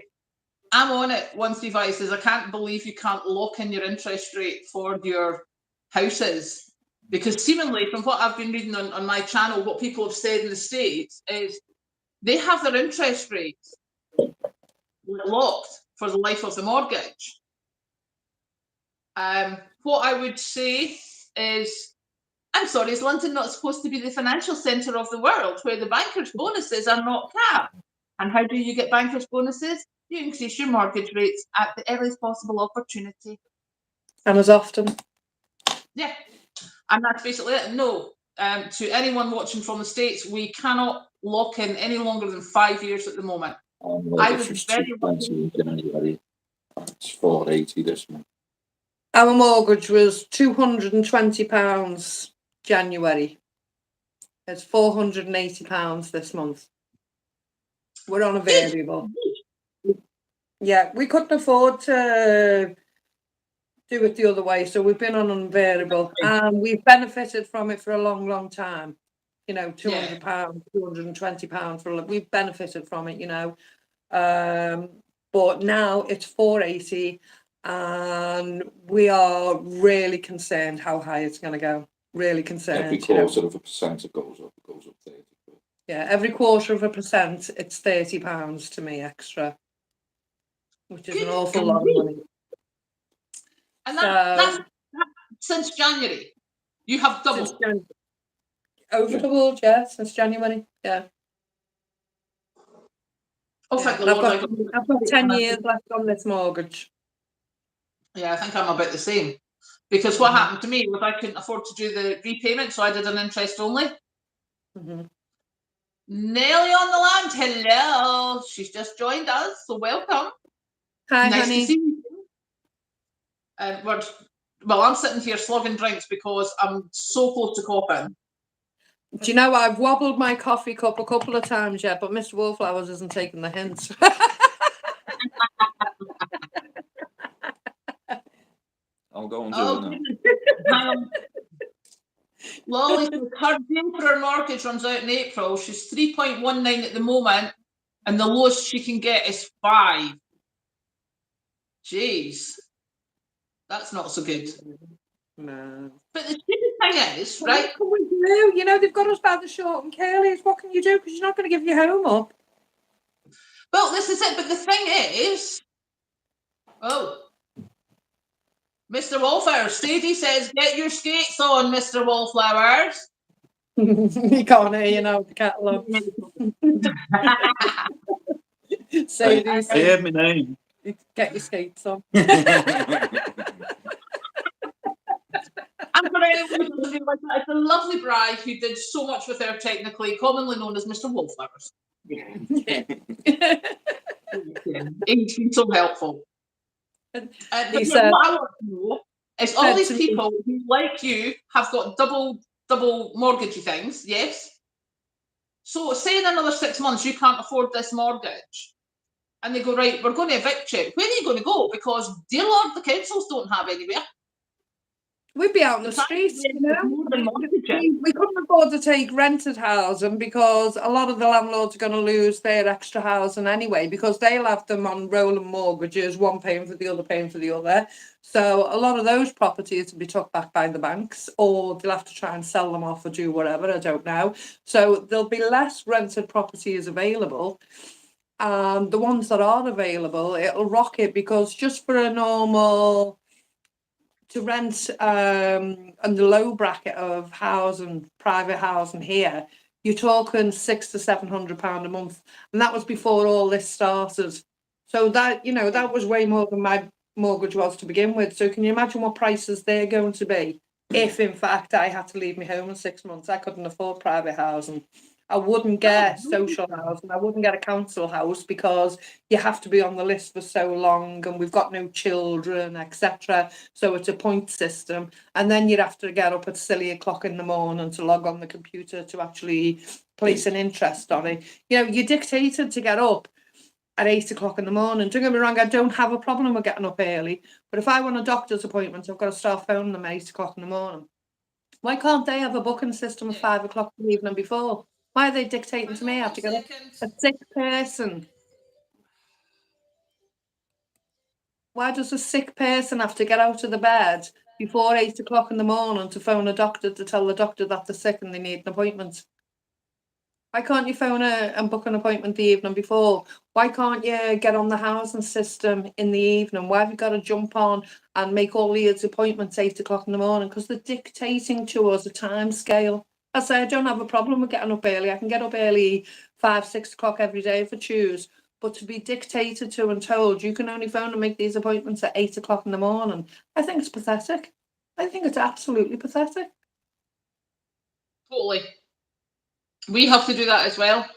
I'm on it, Once Devices. I can't believe you can't lock in your interest rate for your houses. Because seemingly, from what I've been reading on my channel, what people have said in the States is they have their interest rates locked for the life of the mortgage. What I would say is, I'm sorry, is London not supposed to be the financial centre of the world where the bankers' bonuses are not capped? And how do you get bankers' bonuses? You increase your mortgage rates at the earliest possible opportunity. And as often. Yeah. And that's basically it. No, to anyone watching from the States, we cannot lock in any longer than 5 years at the moment. I was very lucky. January. It's 480 this month. Our mortgage was £220 January. It's £480 this month. We're on a variable. Yeah, we couldn't afford to do it the other way, so we've been on a variable, and we've benefited from it for a long, long time. You know, £200, £220 we've benefited from it, you know. But now it's 480, and we are really concerned how high it's going to go. Really concerned. Every quarter of a percent it goes up 30. Yeah, every quarter of a percent, it's £30 to me extra, which is an awful lot of money. And that's since January. You have doubled. Doubled, yeah, since January, yeah. Oh, thank the I've Lord. got 10 years left on this mortgage. Yeah, I think I'm about the same. Because what happened to me was I couldn't afford to do the repayment, so I did an interest only. Nelly on the land, hello. She's just joined us, so welcome. Hi, nice honey. To see you. Well, I'm sitting here slugging drinks because I'm so close to coughing. Do you know, I've wobbled my coffee cup a couple of times yet, but Mr. Wallflowers isn't taking the hints. I'll go and do it now. Lolly, her deal for her mortgage runs out in April. She's 3.19 at the moment, and the lowest she can get is 5. Jeez. That's not so good. No. But the stupid thing is, right? What can we do? You know, they've got us by the short and curlies. What can you do? Because you're not going to give your home up. Well, this is it. But the thing is, Mr. Wallflowers, Sadie says, get your skates on, Mr. Wallflowers. You can't hear, you know, the catalogue. Sadie, I heard my name. Get your skates on. And for anyone who doesn't realise that, it's a lovely bride who did so much with her technically, commonly known as Mr. Wallflowers. He's been so helpful. What I want to know is all these people who, like you, have got double mortgagey things, yes? So say in another 6 months you can't afford this mortgage, and they go, right, we're going to evict you. Where are you going to go? Because, dear Lord, the councils don't have anywhere. We'd be out in the streets, you know. We couldn't afford to take rented housing because a lot of the landlords are going to lose their extra housing anyway, because they'll have them on rolling mortgages, one paying for the other, paying for the other. So a lot of those properties will be took back by the banks, or they'll have to try and sell them off or do whatever, I don't know. So there'll be less rented properties available. And the ones that are available, it'll rocket, because just for a normal to rent on the low bracket of housing, private housing here, you're talking £600 to £700 a month, and that was before all this started. So that, you know, that was way more than my mortgage was to begin with. So can you imagine what prices they're going to be if, in fact, I had to leave my home in 6 months? I couldn't afford private housing. I wouldn't get social housing. I wouldn't get a council house because you have to be on the list for so long, and we've got no children, etc. So it's a point system, and then you'd have to get up at silly o'clock in the morning to log on the computer to actually place an interest on it. You know, you're dictated to get up at 8 o'clock in the morning. Don't get me wrong, I don't have a problem with getting up early, but if I want a doctor's appointment, I've got to start phoning them at 8 o'clock in the morning. Why can't they have a booking system at 5 o'clock the evening before? Why are they dictating to me I have to get up? A sick person. Why does a sick person have to get out of the bed before 8 o'clock in the morning to phone a doctor to tell the doctor that they're sick and they need an appointment? Why can't you phone and book an appointment the evening before? Why can't you get on the housing system in the evening? Why have you got to jump on and make all these appointments 8 o'clock in the morning? Because they're dictating to us a time scale. I say I don't have a problem with getting up early. I can get up early 5, 6 o'clock every day if I choose. But to be dictated to and told you can only phone and make these appointments at 8 o'clock in the morning, I think it's pathetic. I think it's absolutely pathetic. Totally. We have to do that as well.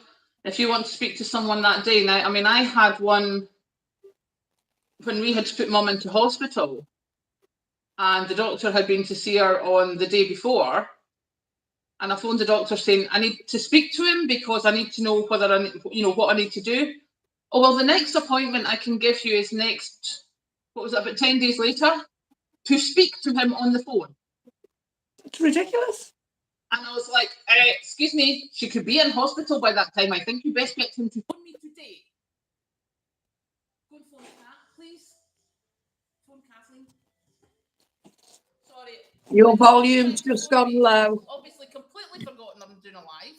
If you want to speak to someone that day. Now, I mean, I had one when we had to put Mum into hospital, and the doctor had been to see her on the day before, and I phoned the doctor saying I need to speak to him because I need to know whether I, you know, what I need to do. Oh well, the next appointment I can give you is next. What was it? About 10 days later, to speak to him on the phone. It's ridiculous. And I was like, excuse me, she could be in hospital by that time. I think you best get him to phone me today. Go and phone Kat, please. Phone Kathleen. Sorry. Your volume's just gone low. Obviously completely forgotten I'm doing a live.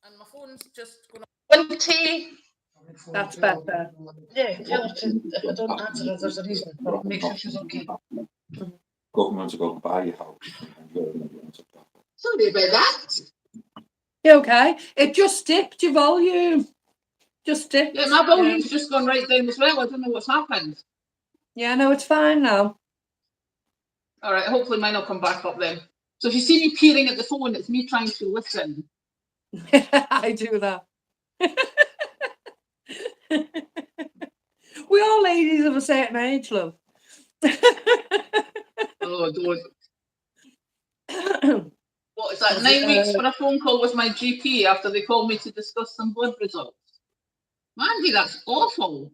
And my phone's just going on 20. That's better. Yeah, tell her to, if I don't answer her, there's a reason. But make sure she's okay. Government to go and buy your house. Sorry about that. You okay? It just dipped your volume. Just dipped. Yeah, my volume's just gone right down as well. I don't know what's happened. Yeah, no, it's fine now. All right, hopefully mine will come back up then. So if you see me peering at the phone, it's me trying to listen. I do that. We are ladies of a certain age, love. Oh, don't. What is that? 9 weeks for a phone call with my GP after they called me to discuss some blood results. Mandy, that's awful.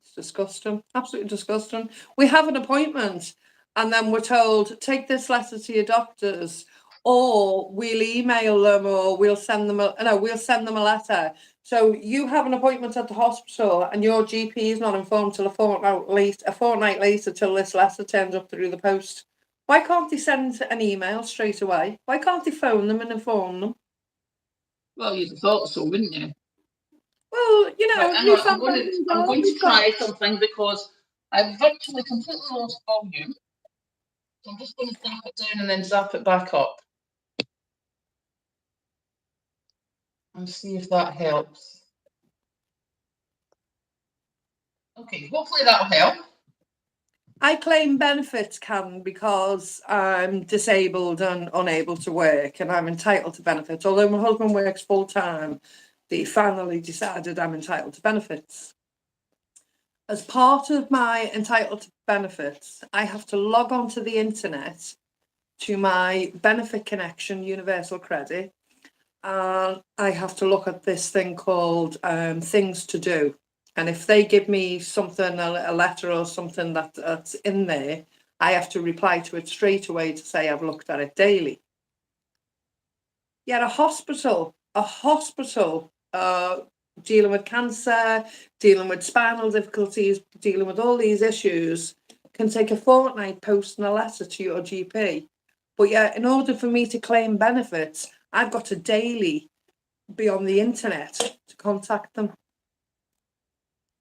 It's disgusting. Absolutely disgusting. We have an appointment and then we're told, take this letter to your doctors, or we'll email them, or we'll send them a letter. So you have an appointment at the hospital and your GP is not informed till a fortnight later till this letter turns up through the post. Why can't they send an email straight away? Why can't they phone them and inform them? Well, you'd have thought so, wouldn't you? Well, you know, right, I'm going to try something because I've virtually completely lost volume. So I'm just going to zap it down and then zap it back up. And see if that helps. Okay, hopefully that'll help. I claim benefits, Karen, because I'm disabled and unable to work, and I'm entitled to benefits. Although my husband works full time, they finally decided I'm entitled to benefits. As part of my entitled to benefits, I have to log onto the internet to my benefit connection, Universal Credit, and I have to look at this thing called things to do. And if they give me something, a letter or something that's in there, I have to reply to it straight away to say I've looked at it daily. Yet a hospital dealing with cancer, dealing with spinal difficulties, dealing with all these issues, can take a fortnight posting a letter to your GP. But yet, in order for me to claim benefits, I've got to daily be on the internet to contact them.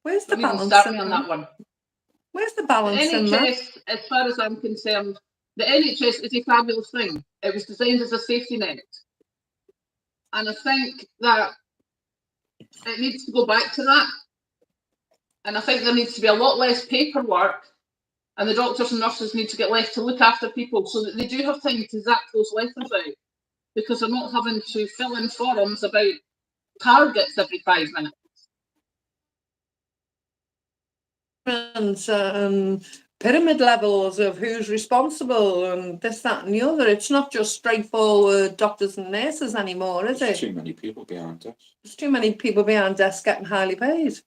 Where's the balance? Start me on that one. Where's the The balance in that? NHS, as far as I'm concerned, the NHS is a fabulous thing. It was designed as a safety net. And I think that it needs to go back to that. And I think there needs to be a lot less paperwork, and the doctors and nurses need to get left to look after people so that they do have time to zap those letters out, because they're not having to fill in forums about targets every 5 minutes. And pyramid levels of who's responsible and this, that, and the other. It's not just straightforward doctors and nurses anymore, is There's it? too many people behind us. There's too many people behind desks getting highly paid.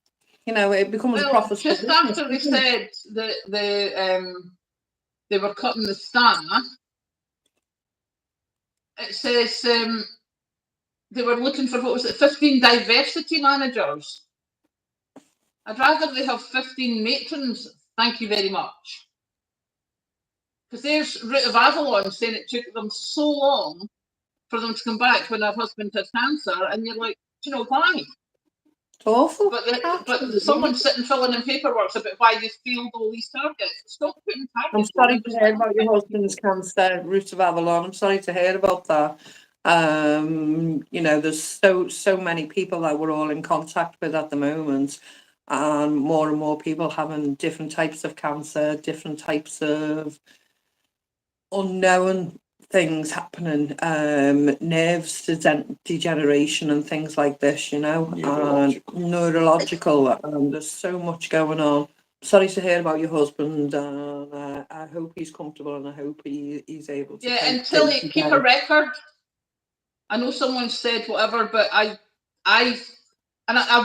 You know, it becomes a Well, profitable just business, after they doesn't it? said that they were cutting the staff, it says they were looking for, what was it, 15 diversity managers. I'd rather they have 15 matrons, thank you very much. Because there's Root of Avalon saying it took them so long for them to come back when her husband had cancer, and you're like, do you know why? It's awful. But Absolutely. someone's sitting filling in paperwork about why they failed all these targets. Stop putting targets. I'm sorry to hear about your husband's cancer, Root of Avalon. I'm sorry to hear about that. You know, there's so many people that we're all in contact with at the moment, and more people having different types of cancer, different types of unknown things happening, nerves degeneration and things like this, you know, neurological, there's so much going on. Sorry to hear about your husband, and I hope he's comfortable, and I hope he's able to. Yeah, until you keep a record. I know someone said whatever, but I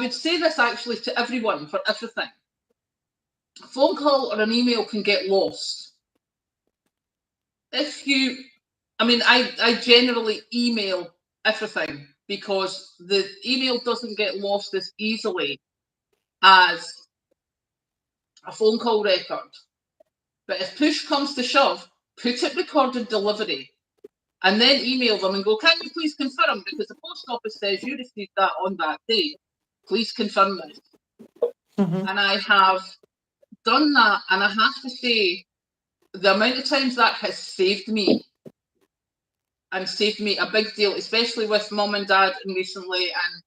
would say this actually to everyone for everything. A phone call or an email can get lost. I generally email everything because the email doesn't get lost as easily as a phone call record. But if push comes to shove, put it recorded delivery and then email them and go, can you please confirm? Because the post office says you received that on that day. Please confirm this. Mm-hmm. And I have done that, and I have to say, the amount of times that has saved me, and saved me a big deal, especially with mum and dad recently, and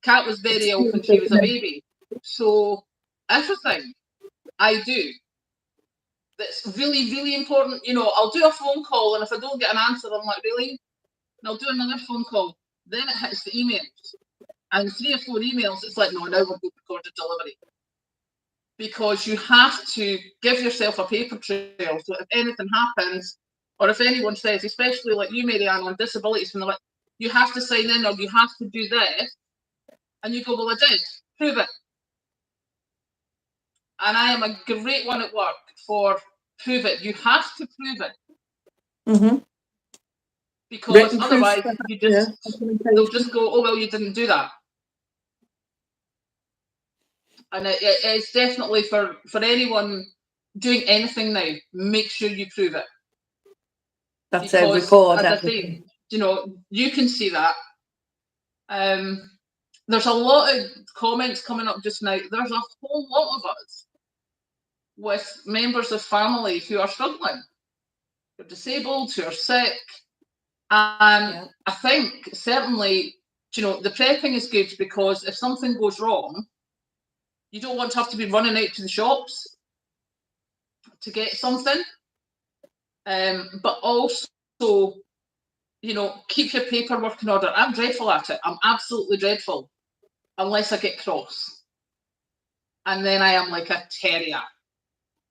Kat was very ill when she was a baby. So everything I do that's really, really important, you know, I'll do a phone call, and if I don't get an answer, I'm like, really? And I'll do another phone call. Then it hits the emails. And 3 or 4 emails, it's like, no, now we're going to recorded delivery. Because you have to give yourself a paper trail, so if anything happens, or if anyone says, especially like you, Marianne, on disabilities, when they're like, you have to sign in or you have to do this, and you go, well, I did, prove it. And I am a great one at work for prove it. You have to prove it. Mm-hmm. Because Written otherwise proof, you just they'll just go, oh well, you didn't do that. And it's definitely for anyone doing anything now, make sure you prove it. That's because, a record. As I say, you know, you can see that. There's a lot of comments coming up just now. There's a whole lot of us with members of family who are struggling, who are disabled, who are sick. And I think certainly, you know, the prepping is good because if something goes wrong, you don't want to have to be running out to the shops to get something. But also, you know, keep your paperwork in order. I'm dreadful at it. I'm absolutely dreadful, unless I get cross. And then I am like a terrier.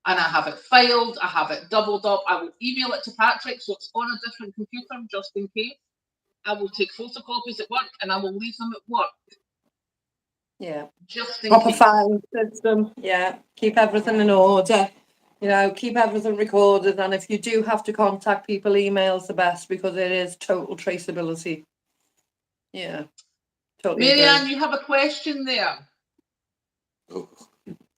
And I have it filed, I have it doubled up. I will email it to Patrick so it's on a different computer just in case. I will take photocopies at work and I will leave them at work. Yeah. Just in proper case. file system. Yeah. Keep everything in order. You know, keep everything recorded. And if you do have to contact people, email's the best because it is total traceability. Yeah. Totally. Marianne, you have a question there. Oh.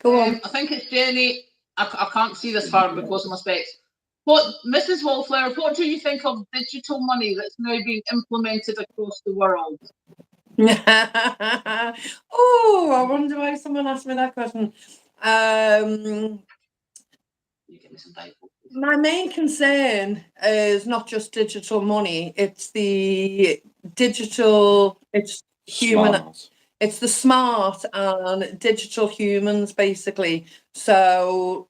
Go on. I think it's Jenny. I can't see this far because of my specs. What, Mrs. Wallflower, what do you think of digital money that's now being implemented across the world? Oh, I wonder why someone asked me that question. You get me some Diet Coke. My main concern is not just digital money, it's the digital, it's human, Smart. it's the smart and digital humans, basically. So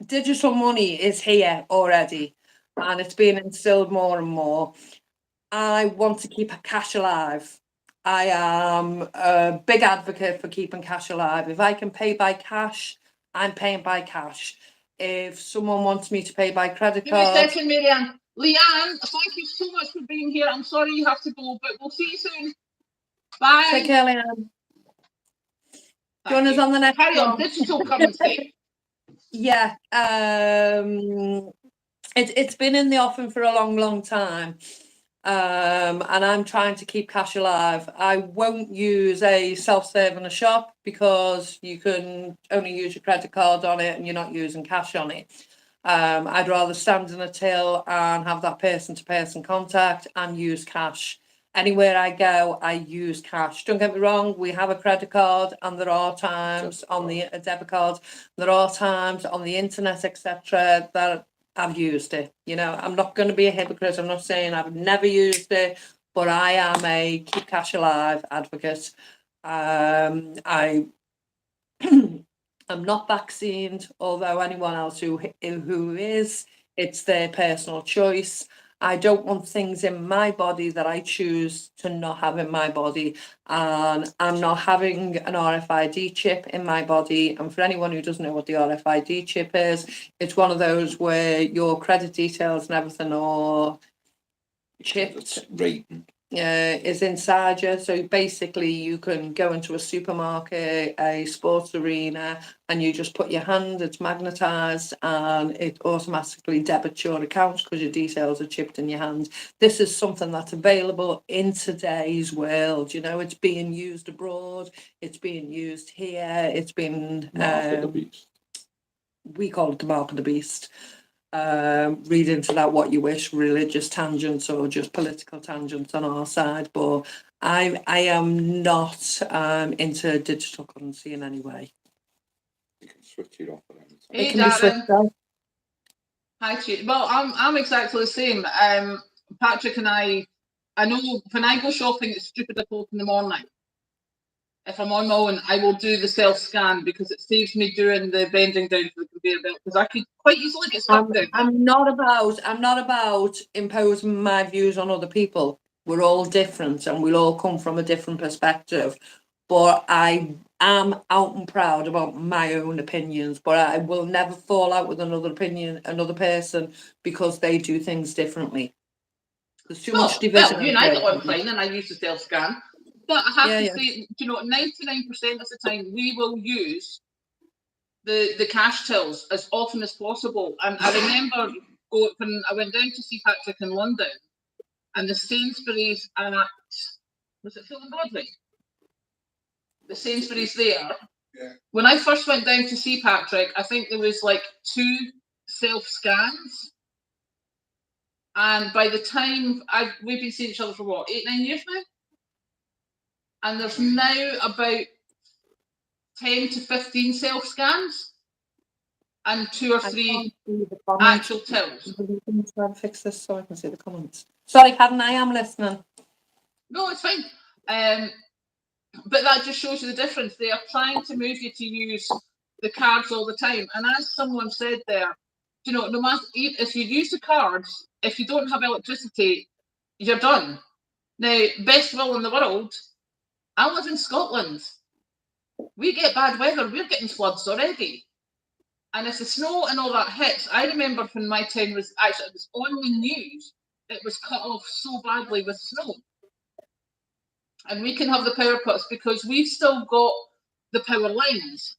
digital money is here already, and it's being instilled more and more. I want to keep cash alive. I am a big advocate for keeping cash alive. If I can pay by cash, I'm paying by cash. If someone wants me to pay by credit Give me a card, second, Marianne. Leanne, thank you so much for being here. I'm sorry you have to go, but we'll see you soon. Bye. take care, Leanne. Join us on the next Carry on, one. digital currency. Yeah, it's been in the offing for a long time, and I'm trying to keep cash alive. I won't use a self-serve in a shop because you can only use your credit card on it and you're not using cash on it. I'd rather stand in a till and have that person-to-person contact and use cash. Anywhere I go, I use cash. Don't get me wrong, we have a credit card, and there are times on the a debit card, there are times on the internet, etc., that I've used it. You know, I'm not going to be a hypocrite. I'm not saying I've never used it, but I am a keep cash alive advocate. I I'm not vaccinated, although anyone else who is, it's their personal choice. I don't want things in my body that I choose to not have in my body, and I'm not having an RFID chip in my body. And for anyone who doesn't know what the RFID chip is, it's one of those where your credit details and everything are chipped. It's rating. Is inside you. So basically you can go into a supermarket, a sports arena, and you just put your hand, it's magnetized, and it automatically debits your account because your details are chipped in your hand. This is something that's available in today's world. You know, it's being used abroad, it's being used here, it's been Mark of the beast. we call it the mark of the beast. Read into that what you wish, religious tangents or just political tangents on our side, but I am not into digital currency in any way. You can switch it off at any time. Hey, It can be switched Darren. off. Hi, Chief. Well, I'm exactly the same. Patrick and I know when I go shopping at Stupid O'Clock in the morning, if I'm on my own, I will do the self-scan because it saves me doing the bending down for the conveyor belt, because I could quite easily get stuck down. I'm not about imposing my views on other people. We're all different and we'll all come from a different perspective. But I am out and proud about my own opinions, but I will never fall out with another person because they do things differently. There's too much division. Well, you and I got on fine, and I used the self-scan. But I have to say, you know, 99% of the time we will use the cash tills as often as possible. And I remember when I went down to see Patrick in London, and the Sainsbury's at, was it Fulham Broadway? The Sainsbury's there. Yeah. When I first went down to see Patrick, I think there was like 2 self-scans. And by the time we've been seeing each other for what, 8-9 years now? And there's now about 10 to 15 self-scans and 2 or 3 actual tills. I'm trying to fix this so I can see the comments. Sorry, Karen, I am listening. No, it's fine. But that just shows you the difference. They are trying to move you to use the cards all the time. And as someone said there, you know, no matter if you use the cards, if you don't have electricity, you're done. Now, best will in the world, I live in Scotland. We get bad weather. We're getting floods already. And if the snow and all that hits, I remember when my town was actually, it was on the news, it was cut off so badly with snow. And we can have the power cuts because we've still got the power lines.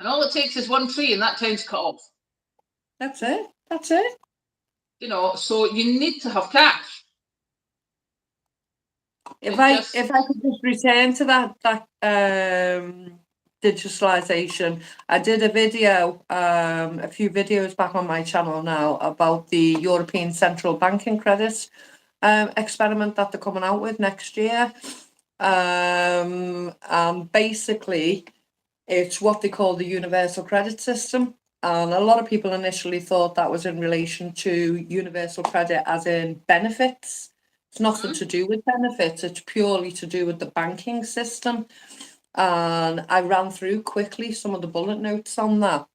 And all it takes is one tree and that town's cut off. That's it. That's it. You know, so you need to have cash. If I could just return to that digitalization, I did a video, a few videos back on my channel now about the European Central Banking credit experiment that they're coming out with next year. Basically, it's what they call the universal credit system. And a lot of people initially thought that was in relation to universal credit, as in benefits. It's nothing to do with benefits, it's purely to do with the banking system. And I ran through quickly some of the bullet notes on that.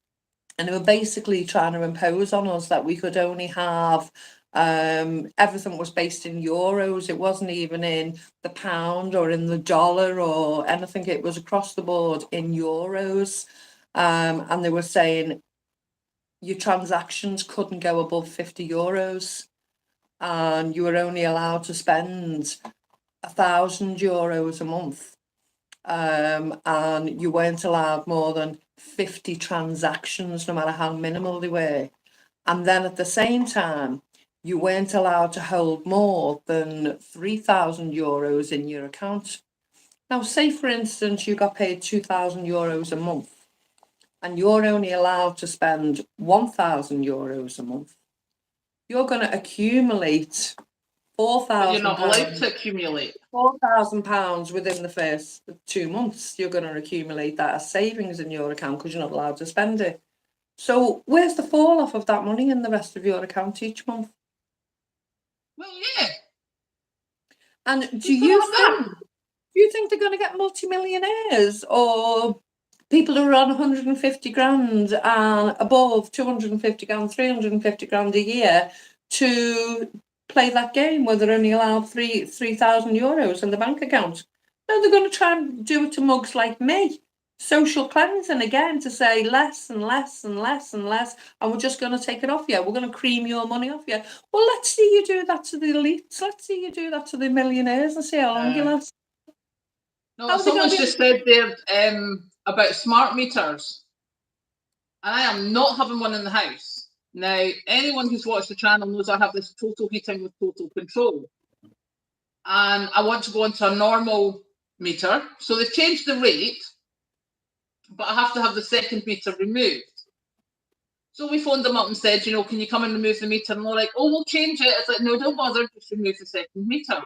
And they were basically trying to impose on us that we could only have everything was based in euros. It wasn't even in the pound or in the dollar or anything. It was across the board in euros. And they were saying your transactions couldn't go above 50 euros, and you were only allowed to spend 1,000 euros a month. And you weren't allowed more than 50 transactions, no matter how minimal they were. And then at the same time, you weren't allowed to hold more than 3,000 euros in your account. Now, say for instance, you got paid 2,000 euros a month, and you're only allowed to spend 1,000 euros a month. You're going to accumulate But you're not allowed £4,000. to accumulate. £4,000 within the first 2 months. You're going to accumulate that as savings in your account because you're not allowed to spend it. So where's the fall off of that money in the rest of your account each month? Well, yeah. And do you think they're going to get multimillionaires or people who are on 150 grand and above 250 grand, 350 grand a year to play that game where they're only allowed 3,000 euros in the bank account? No, they're going to try and do it to mugs like me. Social cleansing again, to say less and less and less and less, and we're just going to take it off you. We're going to cream your money off you. Well, let's see you do that to the elites. Let's see you do that to the millionaires and see how long you last. No, How's it gonna someone's be- just said there about smart meters. And I am not having one in the house. Now, anyone who's watched the channel knows I have this total heating with total control. And I want to go into a normal meter. So they've changed the rate, but I have to have the second meter removed. So we phoned them up and said, you know, can you come and remove the meter? And they're like, oh, we'll change it. It's like, no, don't bother, just remove the second meter.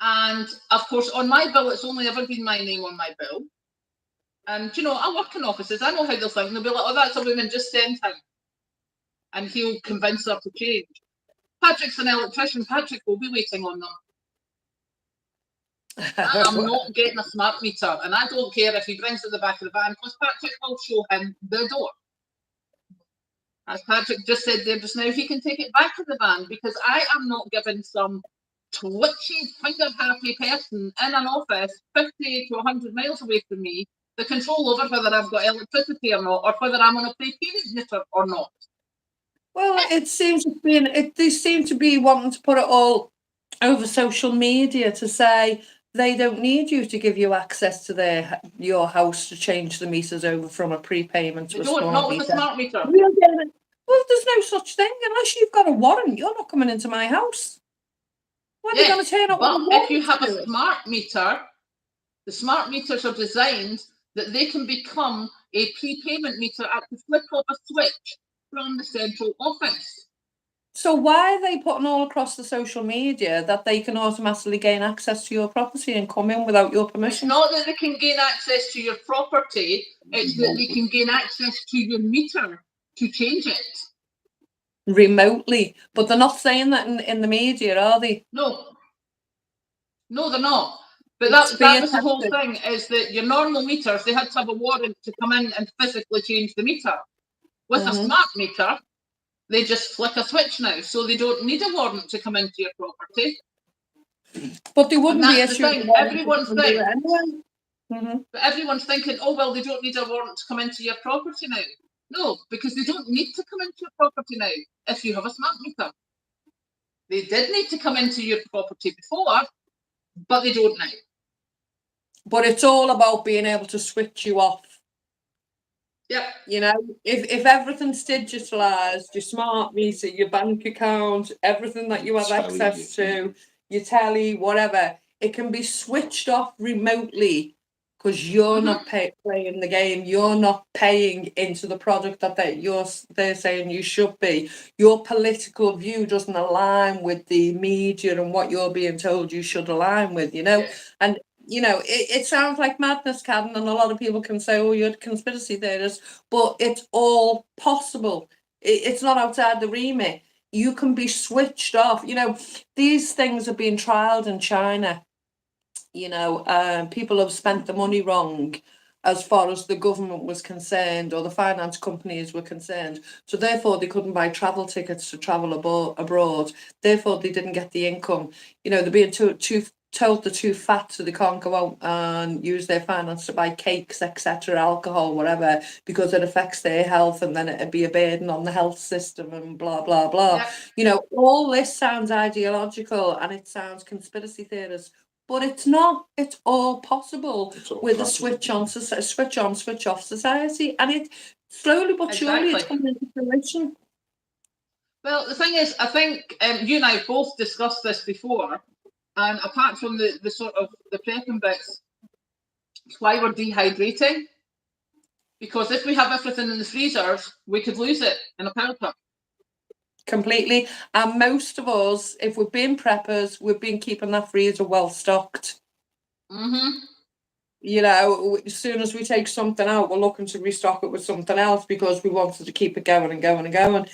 And of course, on my bill, it's only ever been my name on my bill. And you know, I work in offices, I know how they'll think. They'll be like, oh, that's a woman, just send him. And he'll convince her to change. Patrick's an electrician, Patrick will be waiting on them. I'm not getting a smart meter, and I don't care if he brings it to the back of the van, because Patrick will show him the door. As Patrick just said there just now, he can take it back to the van, because I am not giving some twitchy, finger-happy person in an office 50 to 100 miles away from me the control over whether I've got electricity or not, or whether I'm on a prepayment meter or not. Well, they seem to be wanting to put it all over social media to say they don't need you to give you access to your house to change the meters over from a prepayment to They a don't, smart not with meter. a smart meter. Well, there's no such thing. Unless you've got a warrant, you're not coming into my house. When are they going to turn up with a But warrant if you have to do a it? smart meter, the smart meters are designed that they can become a prepayment meter at the flick of a switch from the central office. So why are they putting all across the social media that they can automatically gain access to your property and come in without your It's permission? not that they can gain access to your property, it's that they can gain access to your meter to change it. Remotely, but they're not saying that in the media, are they? No, they're not. But It's that was the whole being thing, is that your normal meters, they had to have a warrant to come in and physically change the meter. With a smart meter, they just flick a switch now, so they don't need a warrant to come into your property. But they wouldn't be that's the issued. thing, everyone's thinking, Anyway. but everyone's thinking, oh, well, they don't need a warrant to come into your property now. No, because they don't need to come into your property now if you have a smart meter. They did need to come into your property before, but they don't now. But it's all about being able to switch you off. Yeah. You know, if everything's digitalised, your smart meter, your bank account, everything that you have access to, your telly, whatever, it can be switched off remotely because you're not playing the game. You're not paying into the product that they're saying you should be. Your political view doesn't align with the media and what you're being told you should align with, you know. Yeah. And it sounds like madness, Karen, and a lot of people can say, oh, you're a conspiracy theorist, but it's all possible. It's not outside the remit. You can be switched off. These things are being trialed in China. People have spent the money wrong as far as the government was concerned or the finance companies were concerned. So therefore they couldn't buy travel tickets to travel abroad. Therefore they didn't get the income. They're being told they're too fat, so they can't go out and use their finance to buy cakes, etc., alcohol, whatever, because it affects their health, and then it'd be a burden on the health system and blah, blah, blah. Yeah. All this sounds ideological and it sounds conspiracy theorist, but it's not. It's all possible with a switch on, switch off society, and it slowly but surely it's coming into fruition. Well, the thing is, I think you and I both discussed this before, and apart from the sort of the prepping bits, it's why we're dehydrating. Because if we have everything in the freezers, we could lose it in a power cut. Completely. And most of us, if we've been preppers, we've been keeping that freezer well stocked. Mm-hmm. As soon as we take something out, we're looking to restock it with something else because we wanted to keep it going and going and going.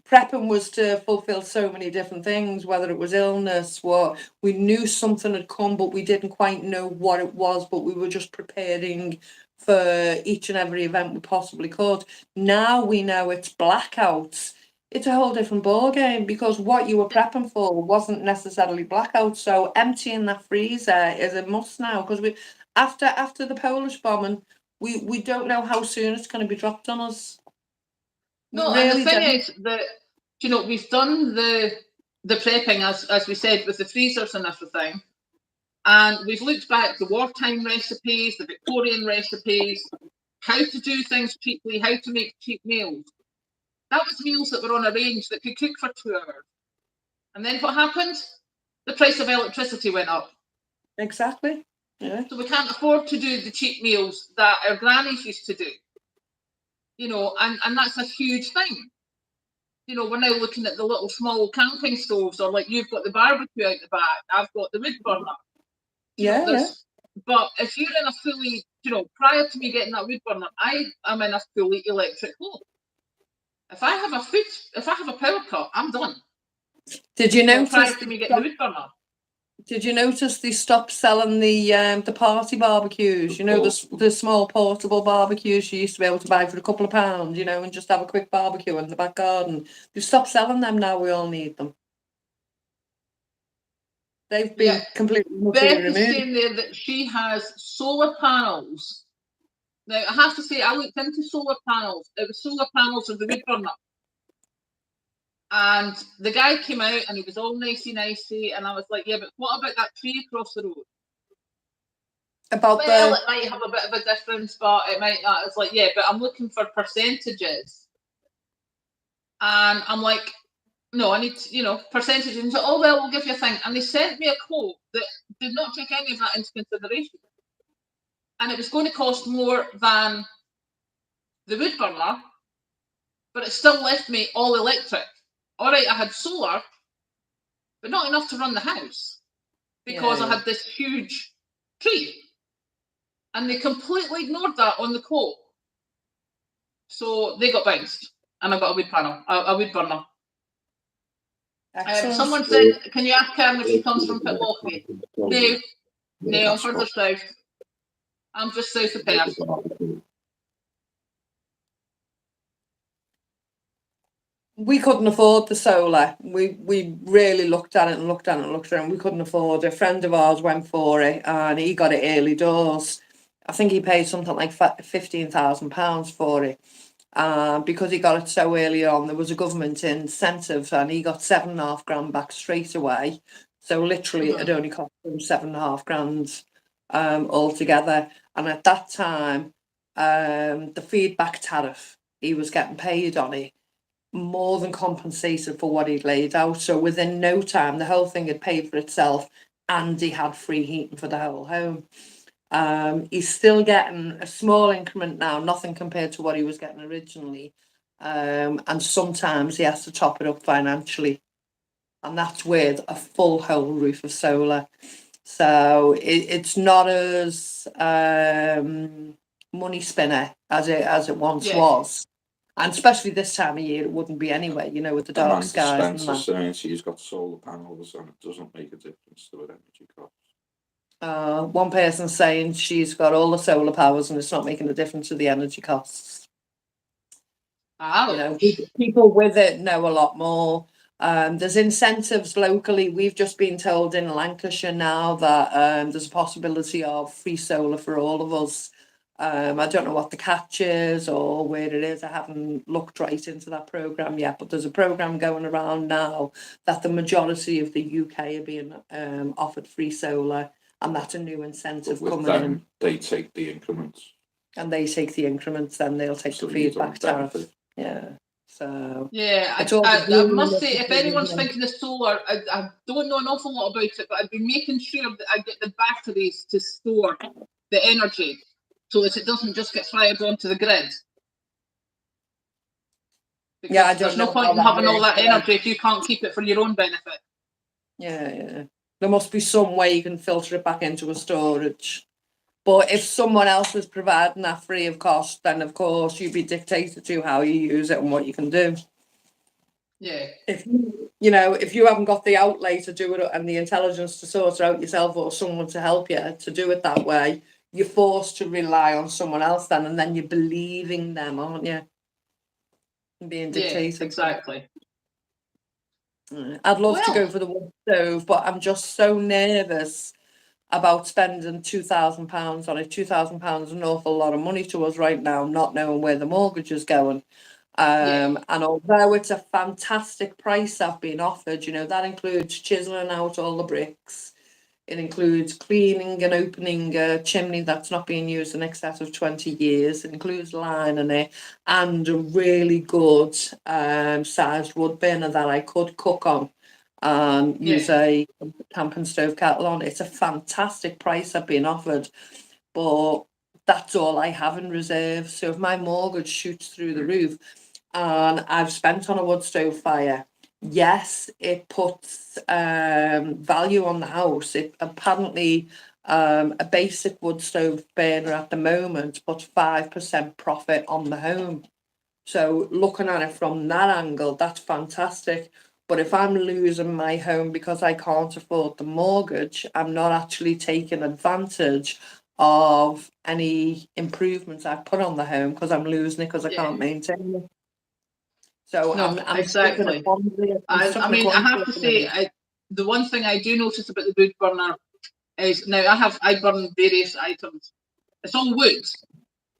Prepping was to fulfill so many different things, whether it was illness, what we knew something had come, but we didn't quite know what it was, but we were just preparing for each and every event we possibly could. Now we know it's blackouts. It's a whole different ball game because what you were prepping for wasn't necessarily blackout. So emptying that freezer is a must now because we after the Polish bombing, we don't know how soon it's going to be dropped on us. No, really, and the thing is that we've done the prepping as we said with the freezers and everything, and we've looked back the wartime recipes, the Victorian recipes, how to do things cheaply, how to make cheap meals. That was meals that were on a range that could cook for 2 hours. And then what happened? The price of electricity went up. Exactly. Yeah. So we can't afford to do the cheap meals that our grannies used to do. And that's a huge thing. We're now looking at the little small camping stoves, or like you've got the barbecue out the back, I've got the wood burner. Yeah. But if you're in a fully, prior to me getting that wood burner, I am in a fully electric home. If I have a power cut, I'm done. Did you notice? Prior to me getting the wood burner. Did you notice they stopped selling the party barbecues? The small portable barbecues you used to be able to buy for a couple of pounds, and just have a quick barbecue in the back garden. They've stopped selling them now. We all need them. They've been completely removed. Beth is saying there that she has solar panels. Now, I have to say, I looked into solar panels. It was solar panels of the wood burner. And the guy came out and he was all nicey, and I was like, yeah, but what about that tree across the road? It might have a bit of a difference, but it might not. It's like, yeah, but I'm looking for percentages. And I'm like, no, I need, percentages. And so, oh, well, we'll give you a thing. And they sent me a quote that did not take any of that into consideration. And it was going to cost more than the wood burner, but it still left me all electric. All right, I had solar, but not enough to run the house because I had this huge tree. And they completely ignored that on the quote. So they got bounced, and I got a wood panel, a wood burner. Someone said, can you ask Karen if she comes from Pitlochry? No, I'm further south. I'm just south of Perth. We couldn't afford the solar. We really looked at it and we couldn't afford it. A friend of ours went for it and he got it early doors. I think he paid something like £15,000 for it. Because he got it so early on, there was a government incentive and he got £7,500 back straight away. So literally it only cost him £7,500 altogether. And at that time, the feedback tariff he was getting paid on it more than compensated for what he'd laid out. So within no time, the whole thing had paid for itself and he had free heating for the whole home. He's still getting a small increment now, nothing compared to what he was getting originally. And sometimes he has to top it up financially. And that's with a full whole roof of solar. So it's not as money spinner as it once Yeah. was. And especially this time of year, it wouldn't be anyway, you know, with the dark Amanda skies and Spencer that. saying she's got solar panels and it doesn't make a difference to her energy cost. One person saying she's got all the solar powers and it's not making a difference to the energy costs. You know, people with it know a lot more. There's incentives locally. We've just been told in Lancashire now that there's a possibility of free solar for all of us. I don't know what the catch is or where it is. I haven't looked right into that programme yet, but there's a programme going around now that the majority of the UK are being offered free solar, and that's a new incentive But with coming them, in. they take the increments. And they take the increments, then they'll take So the you feedback don't tariff. benefit. Yeah. So Yeah, it's all I the must blue say, if anyone's and the- thinking of solar, I don't know an awful lot about it, but I'd be making sure that I get the batteries to store the energy so that it doesn't just get fired onto the grid. Because Yeah, I there's don't no know point how in that having all works, that but energy if you can't keep it for your own benefit. yeah. There must be some way you can filter it back into a storage. But if someone else was providing that free of cost, then of course you'd be dictated to how you use it and what you can do. Yeah. If you haven't got the outlay to do it and the intelligence to sort it out yourself or someone to help you to do it that way, you're forced to rely on someone else then, and then you're believing them, aren't you? And being dictated. Yeah, exactly. I'd love to go Well. for the wood stove, but I'm just so nervous about spending £2,000 on it. £2,000 is an awful lot of money to us right now, not knowing where the mortgage is going. Yeah. And although it's a fantastic price I've been offered, you know, that includes chiseling out all the bricks. It includes cleaning and opening a chimney that's not being used in excess of 20 years. It includes lining it and a really good sized wood burner that I could cook on. Use a camping stove kettle on. It's a fantastic price I've been offered, but that's all I have in reserve. So if my mortgage shoots through the roof and I've spent on a wood stove fire, yes, it puts value on the house. It apparently a basic wood stove burner at the moment puts 5% profit on the home. So looking at it from that angle, that's fantastic. But if I'm losing my home because I can't afford the mortgage, I'm not actually taking advantage of any improvements I've put on the home because I'm losing it because I can't maintain it. So No, I'm exactly. I have to say, the one thing I do notice about the wood burner is now I burn various items. It's all wood,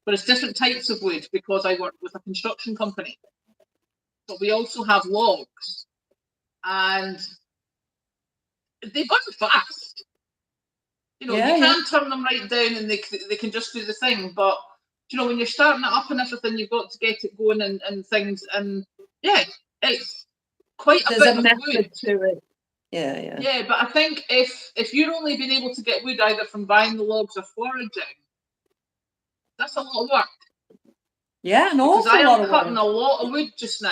but it's different types of wood because I work with a construction company. So we also have logs, and they burn fast. You know, you can turn them right down and they can just do the thing, but you know, when you're starting it up and everything, you've got to get it going and things, and yeah, it's quite a bit of wood to it. Yeah. Yeah, but I think if you're only been able to get wood either from buying the logs or foraging, that's a lot of work. Yeah, an because awful I lot am of cutting work. a lot of wood just now.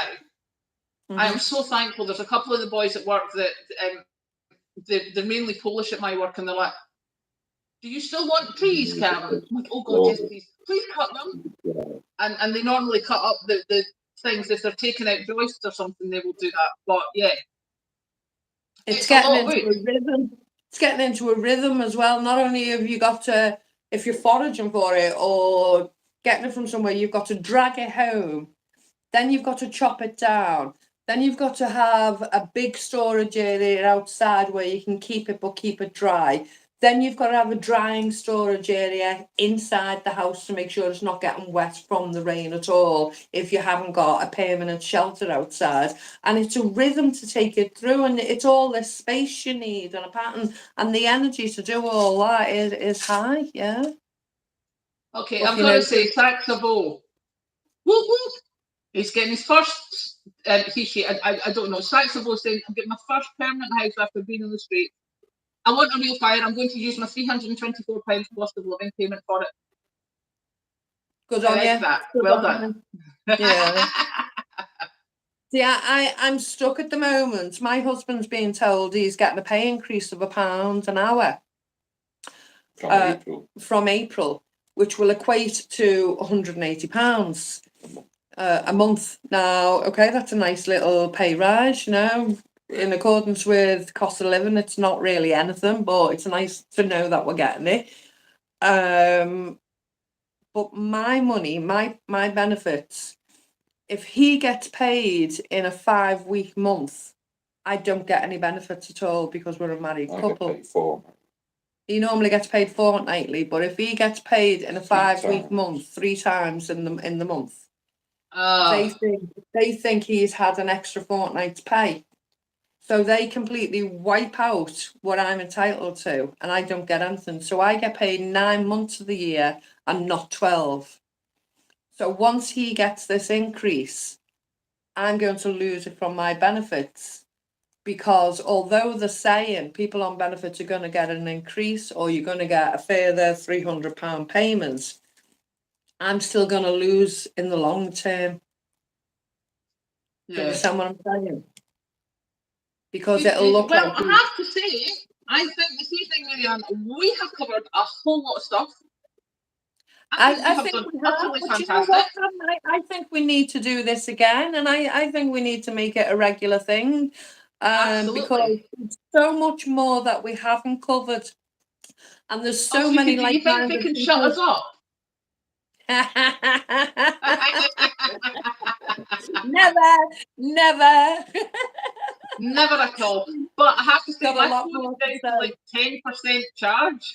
I am so thankful. There's a couple of the boys at work that they're mainly Polish at my work, and they're like, "Do you still want trees, Karen?" I'm like, "Oh God, yes, please cut them." And they normally cut up the things if they're taking out joists or something. They will do that. But yeah, It's a lot getting of into wood. a rhythm. It's getting into a rhythm as well. Not only have you got to, if you're foraging for it or getting it from somewhere, you've got to drag it home. Then you've got to chop it down. Then you've got to have a big storage area outside where you can keep it, but keep it dry. Then you've got to have a drying storage area inside the house to make sure it's not getting wet from the rain at all if you haven't got a permanent shelter outside. And it's a rhythm to take it through, and it's all this space you need and a pattern, and the energy to do all that is high, yeah. Okay, I've got to say, Saxavo. Whoop whoop. He's getting his first, I don't know, Saxavo saying, I'm getting my first permanent house after being on the street. I want a real fire. I'm going to use my £324 cost of living payment for it. Good on you. That. Well done. Yeah. See, I'm stuck at the moment. My husband's being told he's getting a pay increase of £1 an hour. From April. from April, which will equate to £180 a month. Now, okay, that's a nice little pay rise, you know, in accordance with cost of living. It's not really anything, but it's nice to know that we're getting it. But my money, my benefits, if he gets paid in a 5-week month, I don't get any benefits at all because we're a married I get couple. paid for. He normally gets paid fortnightly, but if he gets paid in a 5-week times. month, 3 times in the month, Uh, they think he's had an extra fortnight's pay. So they completely wipe out what I'm entitled to, and I don't get anything. So I get paid 9 months of the year and not 12. So once he gets this increase, I'm going to lose it from my benefits, because although they're saying people on benefits are going to get an increase or you're going to get a further £300 payments, I'm still going to lose in the long term. Do you yeah. understand what I'm saying? Because You- it'll look well, like I have to say, I think this evening, Marianne, we have covered a whole lot of stuff. I think we I have think done we have, utterly but you know fantastic. what? I think we need to do this again, and I think we need to make it a regular thing, because Absolutely. there's so much more that we haven't covered, and there's so Also, many do you think they like-minded can shut us people. up? Never, never. Never at all. But I have to say, Got a my lot phone more is to down to like 10% charge.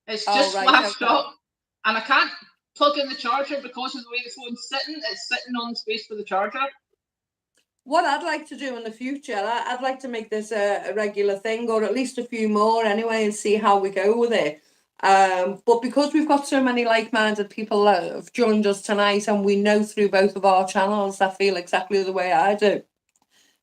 It's just right, flashed okay. up, and I can't plug in the charger because of the way the phone's sitting. It's sitting on the space for the charger. What I'd like to do in the future, I'd like to make this a regular thing, or at least a few more anyway, and see how we go with it. But because we've got so many like-minded people that have joined us tonight, and we know through both of our channels that feel exactly the way I do.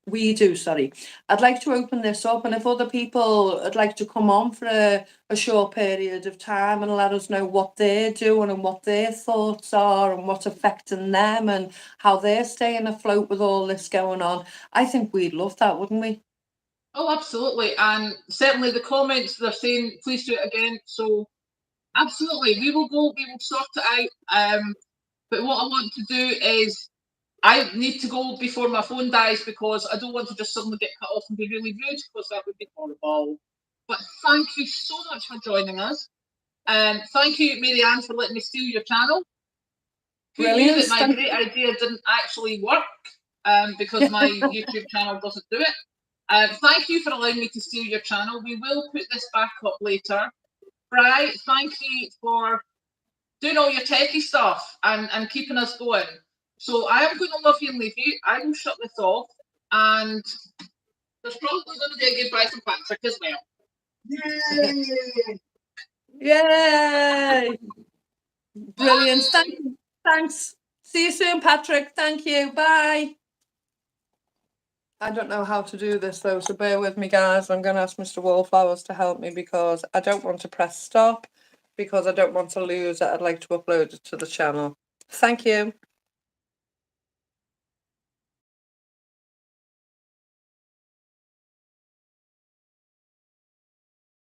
We do, sorry. I'd like to open this up, and if other people would like to come on for a short period of time and let us know what they're doing and what their thoughts are and what's affecting them and how they're staying afloat with all this going on, I think we'd love that, wouldn't we? Oh, absolutely. And certainly the comments, they're saying, please do it again. So, absolutely, we will sort it out. But what I want to do is, I need to go before my phone dies because I don't want to just suddenly get cut off and be really rude, because that would be horrible. But thank you so much for joining us. Thank you, Marianne, for letting me steal your channel. Who knew Brilliant. that my great idea didn't actually work, because my YouTube channel doesn't do it. Thank you for allowing me to steal your channel. We will put this back up later. Bri, thank you for doing all your techie stuff and keeping us going. So I am going to love you and leave you. I will shut this off, and there's probably going to be a goodbye from Patrick as well. Yay! Yay! Brilliant. Thanks. See you soon, Patrick. Thank you. Bye. I don't know how to do this though, so bear with me, guys. I'm going to ask Mr. Wallflowers to help me because I don't want to press stop, because I don't want to lose it. I'd like to upload it to the channel. Thank you.